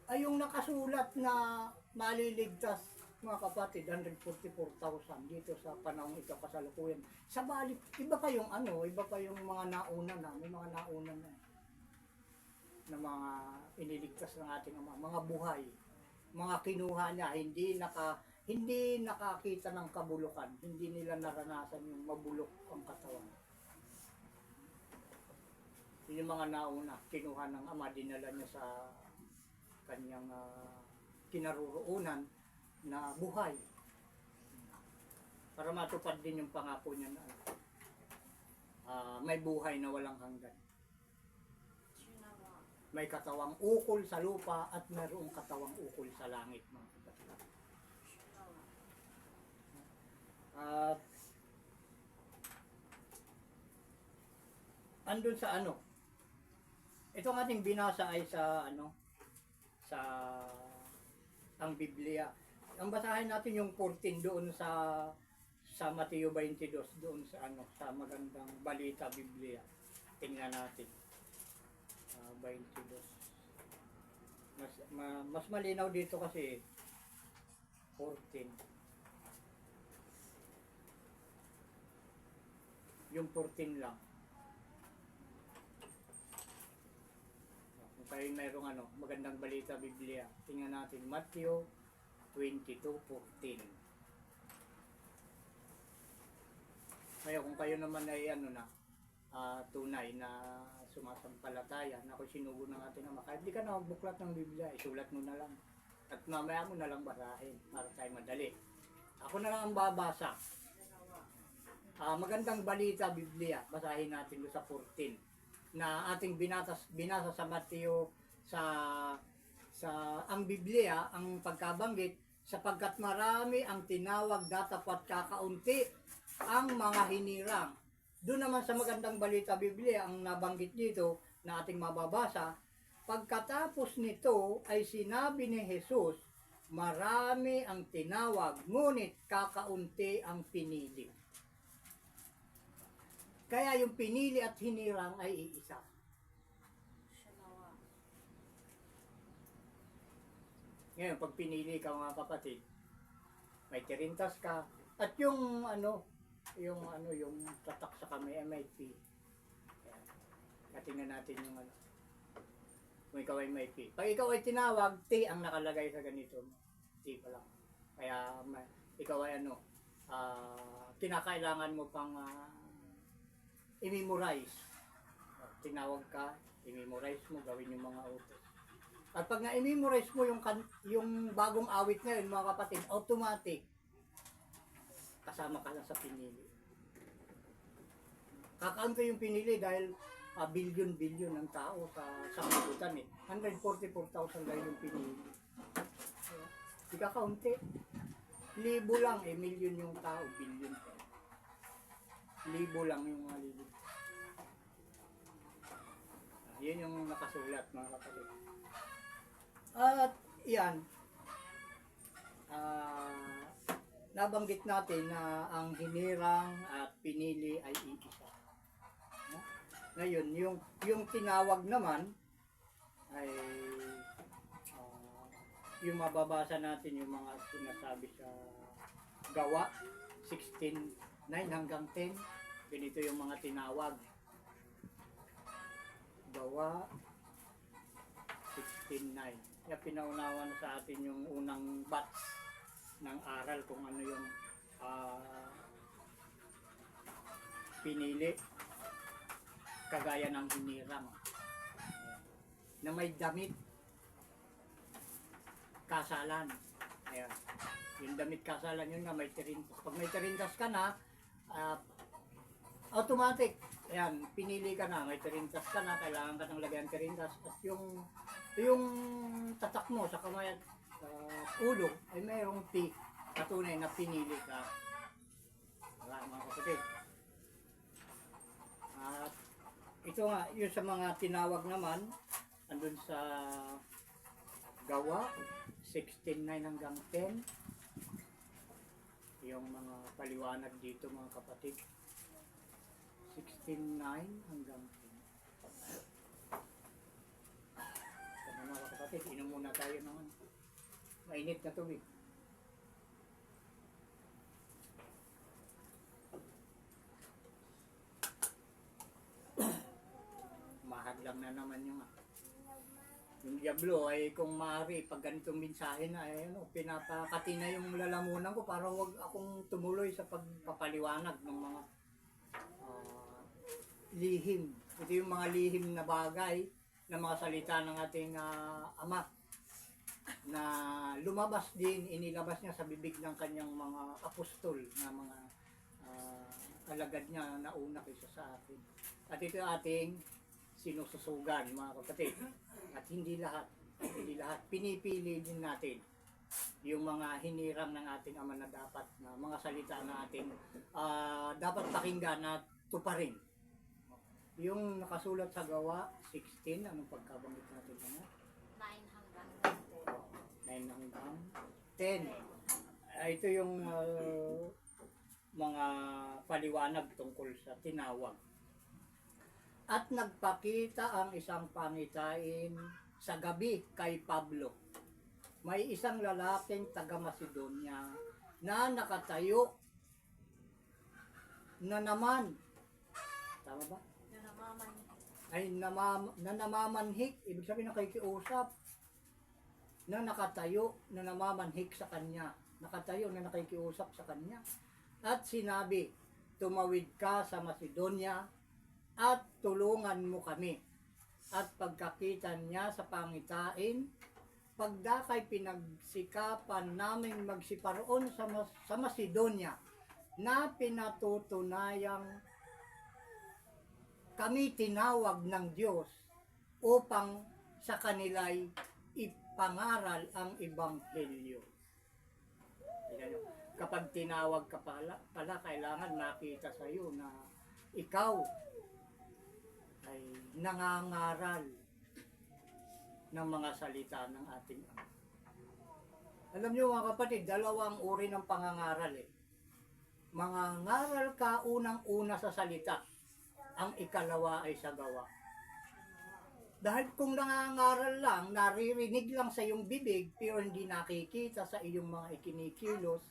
Ay yung nakasulat na maliligtas, mga kapatid, 144,000 dito sa panahon ito kasalukuyan. Sa balik, iba pa yung mga nauna na, may mga nauna na mga iniligtas ng ating ama, mga buhay, mga kinuha niya, hindi nakakita ng kabulukan, hindi nila naranasan yung mabulok ang katawan. Yung mga nauna, kinuha ng ama, dinala niya sa kanyang kinaroroonan na buhay para matupad din yung pangako niya na may buhay na walang hanggan. May katawang ukol sa lupa at mayroong katawang ukol sa langit, mga kapatid. At andun sa itong ating binasa ay sa sa ang Biblia. Ang basahin natin yung 14 doon sa Mateo 22, doon sa magandang balita Biblia. Tingnan natin. 22. Mas malinaw dito kasi 14. Yung 14 lang. Kung kayo mayroong magandang balita Biblia, tingnan natin Matthew 22:14. Ngayon kung kayo naman ay tunay na sumasampalataya na kung sinugo ng ating ama, kahit di ka na magbuklat ng Biblia, isulat mo na lang at mamaya mo na lang basahin para tayo madali. Ako na lang ang babasa. Magandang balita Biblia, basahin natin doon sa 14 na ating binasa sa Mateo sa ang Biblia, ang pagkabanggit, sapagkat marami ang tinawag datapat kakaunti ang mga hinirang. Doon naman sa magandang balita Biblia, ang nabanggit dito na ating mababasa, pagkatapos nito ay sinabi ni Jesus, marami ang tinawag, ngunit kakaunti ang pinili. Kaya yung pinili at hinirang ay iisa. Ngayon, pag pinili ka mga kapatid, may tirintas ka, at yung yung tatak sa kami, MIP. Ayan. Tingnan natin yung ano. Kung ikaw ay MIP. Pag ikaw ay tinawag, T ang nakalagay sa ganito. T pa lang. Kaya ikaw ay kinakailangan mo pang i-memorize. Tinawag ka, i-memorize mo, gawin yung mga utos. At pag na-memorize mo yung bagong awit ngayon, mga kapatid, automatic, kasama ka lang sa pinili. Kakaunti yung pinili dahil billion ng tao sa sanglibutan eh. 144,000 dahil yung pinili. Di kakaunti. Libo lang eh, million yung tao, billion. Libo lang yung mga libo. Yun yung nakasulat mga kapatid. At yan, nabanggit natin na ang hinirang at pinili ay iisa. No? Ngayon, yung tinawag naman ay yung mababasa natin yung mga sinasabi sa Gawa 16:9 hanggang 10. Ganito yung mga tinawag. Gawa 16:9. Kaya pinaunawa na sa atin yung unang batch ng aral kung ano yung pinili kagaya ng hinirang na may damit kasalan. Ayan. Yung damit kasalan yun na may tirintas. Pag may tirintas ka na, automatic. Ayan, pinili ka na, may tirintas ka na, kailangan ka ng lagyan tirintas. At yung tatak mo sa kamay at ulo ay mayroong T, katunay na pinili ka. Wala mga kapatid. At ito nga, yung sa mga tinawag naman, andun sa Gawa 16:9 hanggang 10. Yung mga paliwanag dito mga kapatid. 16:9 hanggang 10. Mga kapatid, inom muna tayo ng mainit na tubig. Mahadlang na naman yung Diablo ay kung maaari pag ganitong mensahe na ay pinapakati na yung lalamunan ko para wag akong tumuloy sa pagpapaliwanag ng mga lihim. Ito yung mga lihim na bagay na mga salita ng ating Ama na lumabas din, inilabas niya sa bibig ng kanyang mga apostol na mga alagad niya na una kaysa sa atin. At ito ating sinususugan mga kapatid. At hindi lahat, pinipili din natin yung mga hinirang ng ating Ama na dapat na mga salita na ating dapat pakinggan at tuparin. Yung nakasulat sa Gawa 16, anong pagkabanggit natin ano? 9 hanggang 10. Ito yung mga paliwanag tungkol sa tinawag. At nagpakita ang isang pangitain sa gabi kay Pablo. May isang lalaking taga Macedonia na nakatayo na naman. Tama ba? Ay namamanhik, ibig sabihin nakikiusap, na nakatayo, na namamanhik sa kanya, nakatayo na nakikiusap sa kanya. At sinabi, tumawid ka sa Macedonia at tulungan mo kami. At pagkakita niya sa pangitain, pagdakay pinagsikapan naming magsiparoon sa Macedonia, na pinatutunayang kami tinawag ng Diyos upang sa kanila'y ipangaral ang Ebanghelyo. Kapag tinawag ka pala kailangan makita sa iyo na ikaw ay nangangaral ng mga salita ng ating Ama. Alam niyo mga kapatid, dalawang uri ng pangangaral eh. Mangangaral ka unang-una sa salita. ang ikalawa ay sa gawa. Dahil kung nangangaral lang, naririnig lang sa iyong bibig, pero hindi nakikita sa iyong mga ikinikilos,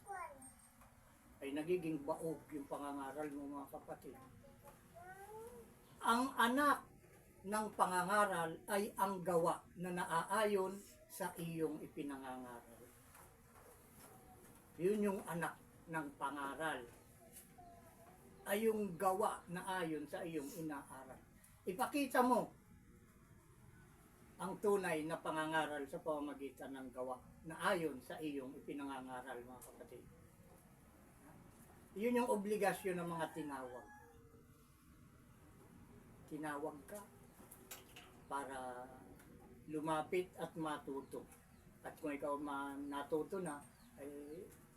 ay nagiging baog yung pangangaral mo mga kapatid. Ang anak ng pangangaral ay ang gawa na naaayon sa iyong ipinangangaral. Yun yung anak ng pangaral. Ay yung gawa na ayon sa iyong inaaral. Ipakita mo ang tunay na pangangaral sa pamamagitan ng gawa na ayon sa iyong ipinangangaral mga kapatid. Yun yung obligasyon ng mga tinawag. Tinawag ka para lumapit at matuto. At kung ikaw natuto na, ay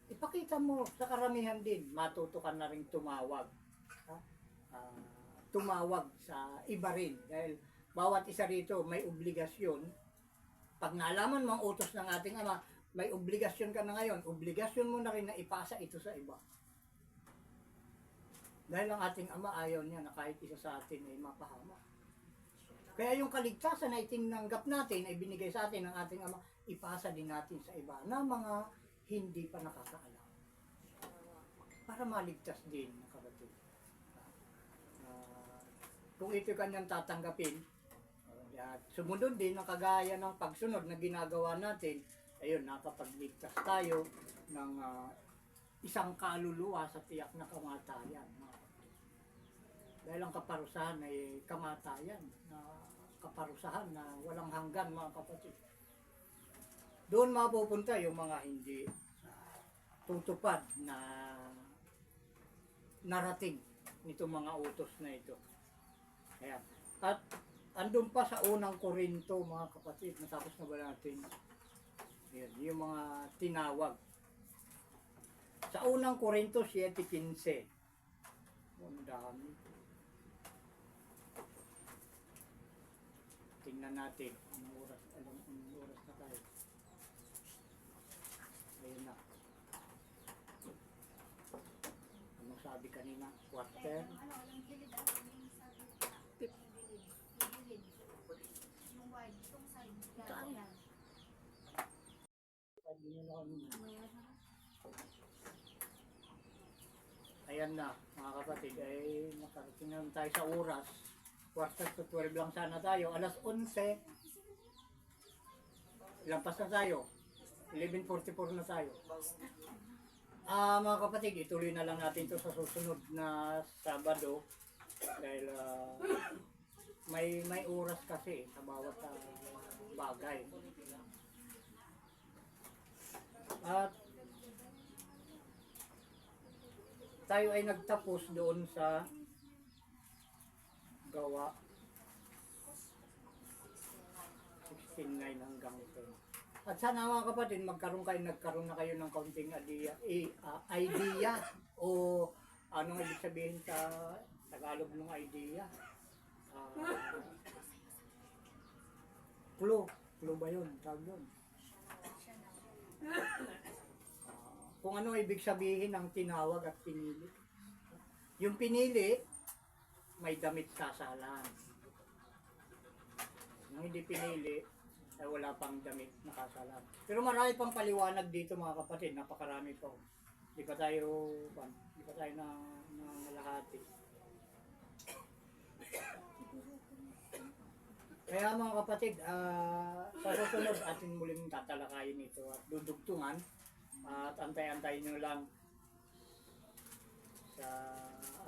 ipakita mo sa karamihan din, matuto ka na rin tumawag. Tumawag sa iba rin. Dahil bawat isa rito may obligasyon. Pag naalaman mo ang utos ng ating Ama, may obligasyon ka na ngayon. Obligasyon mo na rin na ipasa ito sa iba. Dahil ang ating Ama ayaw niya na kahit isa sa atin ay mapahama. Kaya yung kaligtasan na itinanggap natin ay binigay sa atin ng ating Ama, ipasa din natin sa iba na mga hindi pa nakakaalam. Para maligtas din, kapatid. Kung ito kanyang tatanggapin, at sumunod din ang kagaya ng pagsunod na ginagawa natin, ayun, nakapagligtas tayo ng isang kaluluwa sa tiyak na kamatayan. Dahil ang kaparusahan ay kamatayan, na kaparusahan na walang hanggan mga kapatid. Doon mapupunta yung mga hindi tutupad na narating nitong mga utos na ito. Ayan. At andun pa sa unang Korinto mga kapatid, natapos na ba natin? Ayan, yung mga tinawag. Sa unang Korinto 7:15. Ang dami. Tingnan natin anong oras, anong oras na tayo. Ayun na. Anong sabi kanina? Quarter? Ayan na, mga kapatid, ay nakarating na tayo sa oras. Quarter to 12 lang sana tayo. Alas 11, lampas na tayo. 11:44 na tayo. Mga kapatid, ituloy na lang natin to sa susunod na Sabado. Dahil may oras kasi sa bawat bagay. At tayo ay nagtapos doon sa gawa 16:9 hanggang 10. At sana mga kapatid, nagkaroon na kayo ng kaunting idea o anong ibig sabihin sa Tagalog ng idea. Clue ba yun? Tawag yun. Kung ano ibig sabihin ng tinawag at pinili. Yung pinili, may damit sasalan. Yung hindi pinili, ay wala pang damit nakasalan. Pero marami pang paliwanag dito mga kapatid, napakarami po. Di pa tayo na lahati. Kaya mga kapatid, sa susunod atin muling tatalakayin ito at dudugtungan. At antay-antay nyo lang sa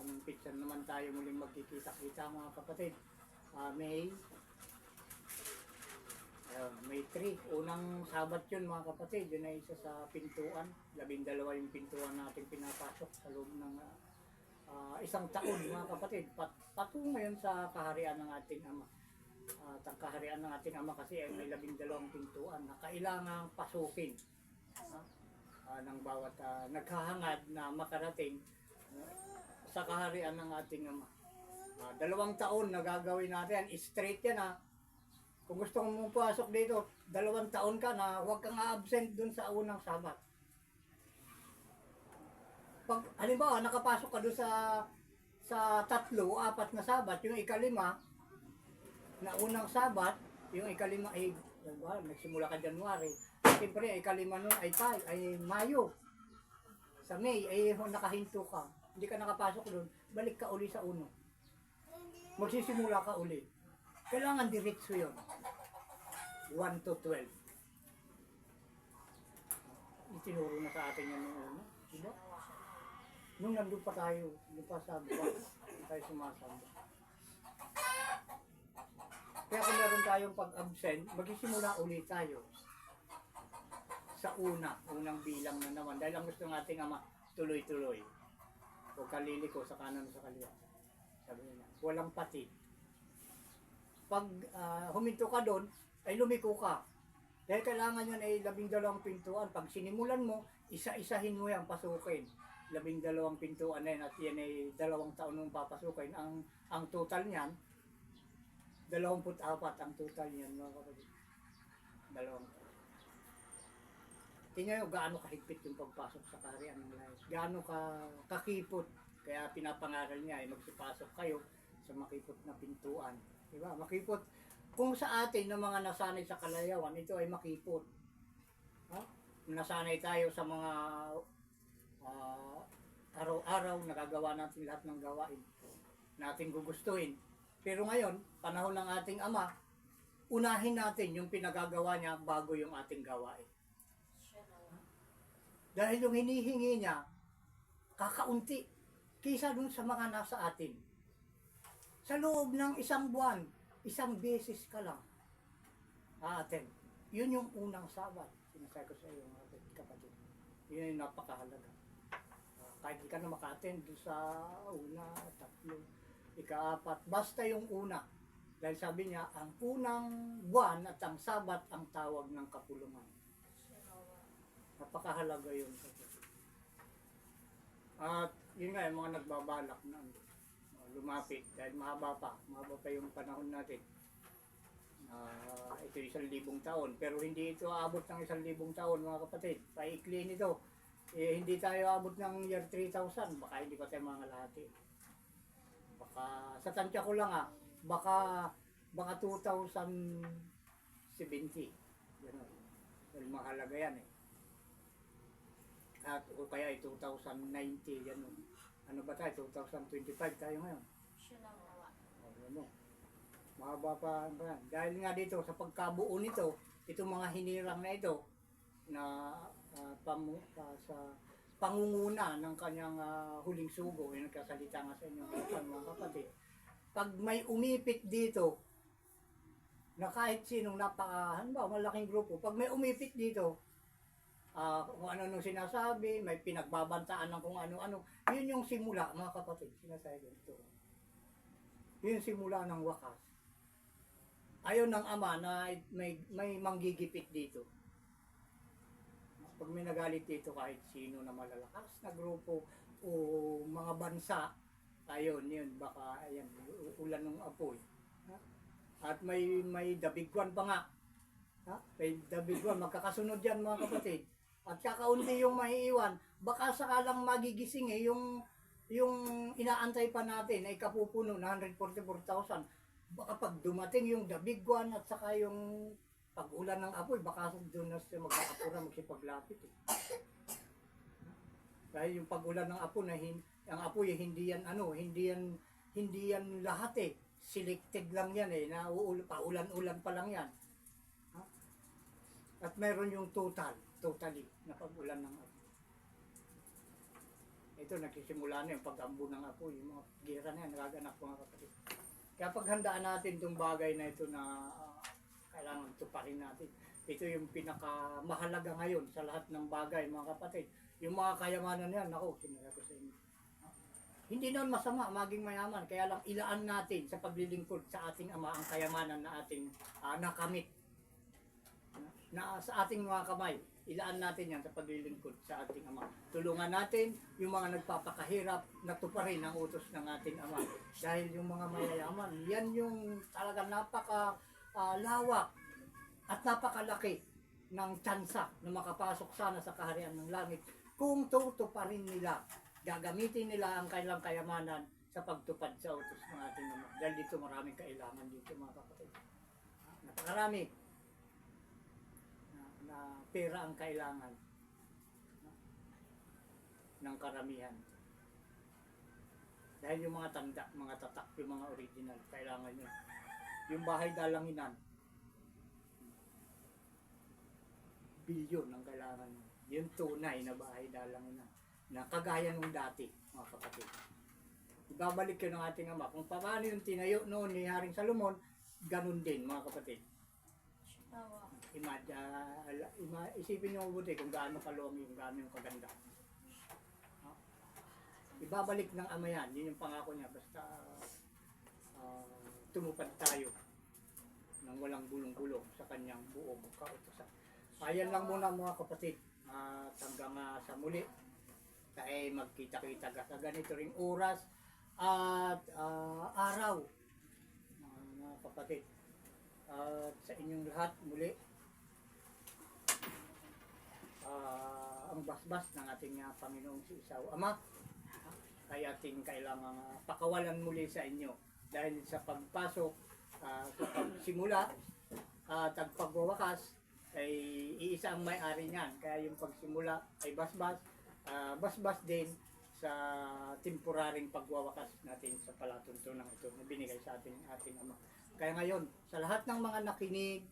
anong pizza naman tayo muling magkikita-kita mga kapatid. May 3. Unang Sabat yun mga kapatid. Yun ay isa sa pintuan. 12 yung pintuan natin pinapasok sa loob ng isang taon mga kapatid. Patungo yun sa kaharian ng ating Ama. At ang kaharian ng ating Ama kasi ay may 12 pintuan na kailangang pasukin ng bawat naghahangad na makarating sa kaharian ng ating Ama. 2 taon na gagawin natin. Straight yan Kung gusto mong pasok dito, 2 taon ka na huwag kang absent dun sa unang Sabat. Pag halimbawa nakapasok ka dun sa sa 3 o 4 na Sabat, yung ikalima, na unang Sabat, yung ikalima ay, diba, nagsimula ka January. Siyempre, ang ikalima nun ay Mayo. Sa May, ay nakahinto ka. Hindi ka nakapasok doon, balik ka uli sa uno. Magsisimula ka uli. Kailangan diretso yun. 1 to 12. Itinuro na sa atin yan nung una. Diba? Nung nandun pa tayo, nandun pa sa baba, tayo sumasamba. Kaya kung meron tayong pag-absent, magsisimula ulit tayo sa unang bilang na naman. Dahil ang gusto ng ating Ama, tuloy-tuloy. Huwag ka liliko sa kanan o sa kaliwa. Sabi niya, walang pati. Pag huminto ka doon, ay lumiko ka. Dahil kailangan yan ay 12 pintuan. Pag sinimulan mo, isa-isahin mo yan, pasukin. 12 pintuan na yan at yan ay 2 taon mong papasukin. Ang total niyan, 24 ang total niyan, mga kapatid. 2 taon. Tingnan nyo gaano kahigpit yung pagpasok sa kaharian ng langit. Gaano kakipot. Kaya pinapangaral niya ay magsipasok kayo sa makipot na pintuan. Diba? Makipot. Kung sa atin ng mga nasanay sa kalayawan, ito ay makipot. Ha? Nasanay tayo sa mga araw-araw, nagagawa natin lahat ng gawain. Natin gugustuhin. Pero ngayon, panahon ng ating Ama, unahin natin yung pinagagawa niya bago yung ating gawain. Dahil yung hinihingi niya, kakaunti, kaysa dun sa mga nasa atin. Sa loob ng 1 buwan, 1 beses ka lang aaten. Yun yung unang Sabat. Sinasabi ko sa iyo, mga kapatid. Yun yung napakahalaga. Kahit di ka na maka-attend dun sa una, 3, ika-4, basta yung una. Dahil sabi niya, ang unang buwan at ang Sabat ang tawag ng kapulungan. Napakahalaga yun. At yun nga, yung mga nagbabalak na lumapit dahil mahaba pa yung panahon natin. Ito 1,000 taon, pero hindi ito aabot ng 1,000 taon, mga kapatid. Paikli nito. Hindi tayo aabot ng year 3,000, baka hindi pa tayo mga lahati. Baka, sa tansya ko lang baka 2070. Ganun. Dahil mahalaga yan At o kaya 2090, ganun. Ano ba tayo? 2025 tayo ngayon. Ano? Mahaba pa yan. Dahil nga dito, sa pagkabuo nito, itong mga hinirang na ito, na sa pangunguna ng kanyang huling sugo, yung nagkasalita nga sa inyo, mga kapatid. Pag may umipit dito, na kahit sinong malaking grupo, pag may umipit dito, kung ano sinasabi, may pinagbabantaan ng kung ano-ano. Yun yung simula, mga kapatid. Sinasabi ito. Yun yung simula ng wakas. Ayaw ng Ama na may manggigipit dito. Pag may nagalit dito kahit sino na malalakas na grupo o mga bansa, ayun, yun, baka, ayan, ulan ng apoy. At may dabigwan pa nga. May dabigwan, magkakasunod yan, mga kapatid. At kakaunti yung maiiwan, baka sakalang magigising yung inaantay pa natin ay kapupuno na 144,000. Baka pag dumating yung dabigwan at saka yung pag-ulan ng apoy, baka doon na siya magkakapura, magsipaglapit. Dahil yung pag-ulan ng apoy, ang apoy hindi yan lahat selected lang yan na paulan-ulan pa lang yan. At meron yung totally na pag-ulan ng apoy. Ito, nagsisimula na yung pag-ambo ng apoy, yung mga gera na yan, nagaganap mga kapatid. Kaya paghandaan natin itong bagay na ito na kailangan tuparin natin. Ito yung pinakamahalaga ngayon sa lahat ng bagay, mga kapatid. Yung mga kayamanan yan, sinabi ko sa inyo. Hindi naman masama maging mayaman, kaya lang ilaan natin sa paglilingkod sa ating Ama ang kayamanan na ating nakamit. Na sa ating mga kamay, ilaan natin yan sa paglilingkod sa ating Ama. Tulungan natin yung mga nagpapakahirap na tuparin ang utos ng ating Ama. Dahil yung mga mayayaman, yan yung talagang lawak at napakalaki ng tsansa na makapasok sana sa kaharian ng langit kung tutuparin nila, gagamitin nila ang kanilang kayamanan sa pagtupad sa utos ng ating Ama. Dahil dito maraming kailangan dito mga kapatid. Napakarami na pera ang kailangan ng karamihan. Dahil yung mga tanda, mga tatak, yung mga original, kailangan yun. Yung bahay dalanginan, bilyon ang kailangan yun. Yung tunay na bahay dalanginan, na kagaya nung dati, mga kapatid. Ibabalik yun ng ating Ama. Kung paano yung tinayo noon ni Haring Salomon, ganun din mga kapatid. Isipin nyo mabuti kung gaano kaluwang yung gaano yung kaganda. Ibabalik ng Ama yan. Yun yung pangako niya. Basta tumupad tayo ng walang gulong-gulong sa kanyang buong kautosan. Ayan lang muna mga kapatid. Hanggang sa muli. Tayo magkita-kita sa ganito ring oras at araw. Mga kapatid. At sa inyong lahat muli. Ang basbas ng ating Panginoong si Isaw Ama ay ating kailangang pakawalan muli sa inyo dahil sa pagpasok sa pagsimula at pagwawakas ay iisa ang may-ari niyan, kaya yung pagsimula ay basbas, basbas din sa temporaring pagwawakas natin sa palatuntunan ito na binigay sa ating Ama. Kaya ngayon sa lahat ng mga nakinig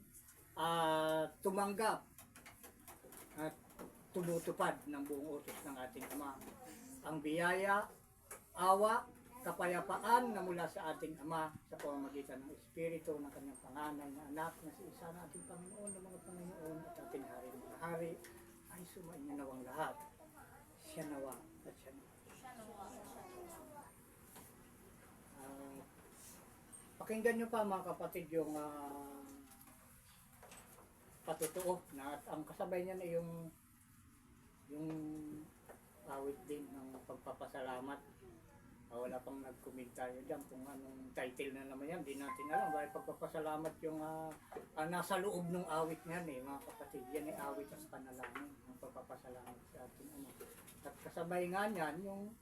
tumanggap at tumutupad ng buong utos ng ating Ama ang biyaya, awa, kapayapaan na mula sa ating Ama sa pamamagitan ng Espiritu ng kanyang panganay na anak na si Isa na ating Panginoon ng mga Panginoon at ating Hari ng mga Hari ay sumainyo nawang lahat. Siya nawa at siya nawa. Pakinggan nyo pa mga kapatid yung patotoo na at ang kasabay niya na yung awit din ng pagpapasalamat. Wala pang nagkomentaryo dyan kung anong title na naman yan, di natin alam. Dahil pagpapasalamat yung nasa loob ng awit niyan mga kapatid. Yan ay awit ang panalangin, ang pagpapasalamat sa ating Ama. At kasabay nga niyan yung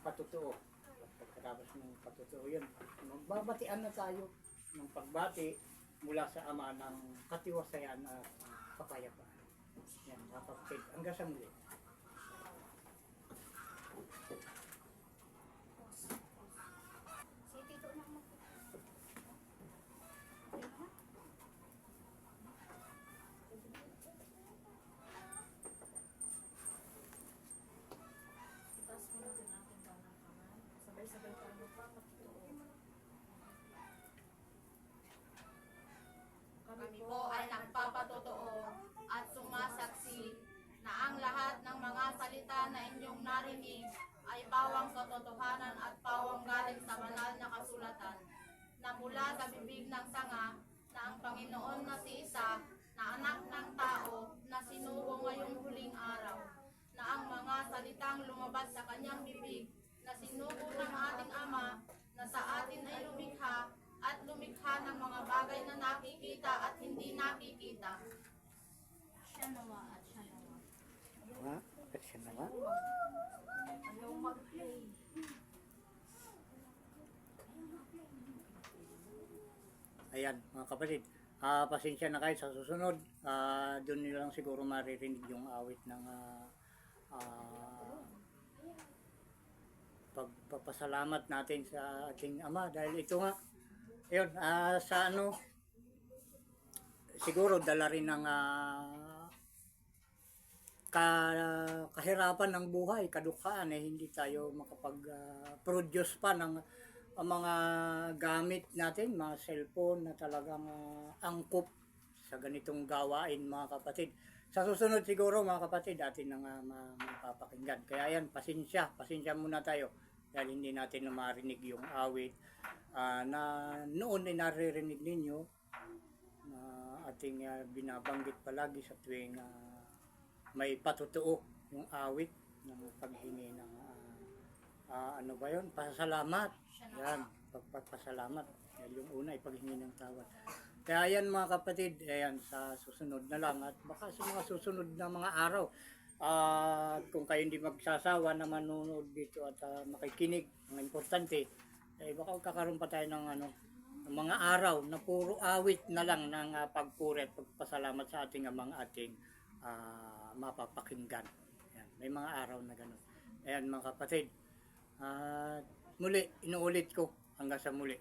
patotoo. At pagkatapos ng patotoo yun, magbabatian na tayo ng pagbati mula sa Ama ng katiwasayan at kapayapaan. Yan mga kapatid, hanggang sa muli. Kami po ay nagpapatotoo at sumasaksi na ang lahat ng mga salita na inyong narinig ay pawang katotohanan at pawang galing sa banal na kasulatan na mula sa bibig ng sanga na ang Panginoon na si Isa na anak ng tao na sinugo ngayong huling araw na ang mga salitang lumabas sa kanyang bibig na sinugo ng ating Ama na sa atin ay lumikha at lumikha ng mga bagay na nakikita at hindi nakikita. Siya nawa at siya nawa. At siya nawa. Ayaw mag-play. Ayan mga kapatid, pasensya na kayo sa susunod. Doon nyo lang siguro maririnig yung awit ng pagpapasalamat natin sa ating Ama. Dahil ito nga, yun, sa siguro dala rin ng kahirapan ng buhay, kadukhaan, hindi tayo makapag-produce pa ng mga gamit natin, mga cellphone na talagang angkop sa ganitong gawain mga kapatid. Sa susunod siguro mga kapatid, atin na mapapakinggan. Kaya yan, pasensya muna tayo dahil hindi natin na marinig yung awit na noon ay naririnig ninyo na ating binabanggit palagi sa tuwing may patotoo yung awit ng paghingi ng pasasalamat. Yan, pagpapasalamat. Yung una ay paghingi ng tawad. Kaya yan mga kapatid, ayan, sa susunod na lang at baka sa mga susunod na mga araw At kung kayo hindi magsasawa na manonood dito at makikinig, ang importante, baka kakaroon pa tayo ng ng mga araw na puro awit na lang ng pagpuri at pagpasalamat sa ating amang ating mapapakinggan. Yan, may mga araw na gano'n. Ayan mga kapatid. At muli, inuulit ko hanggang sa muli.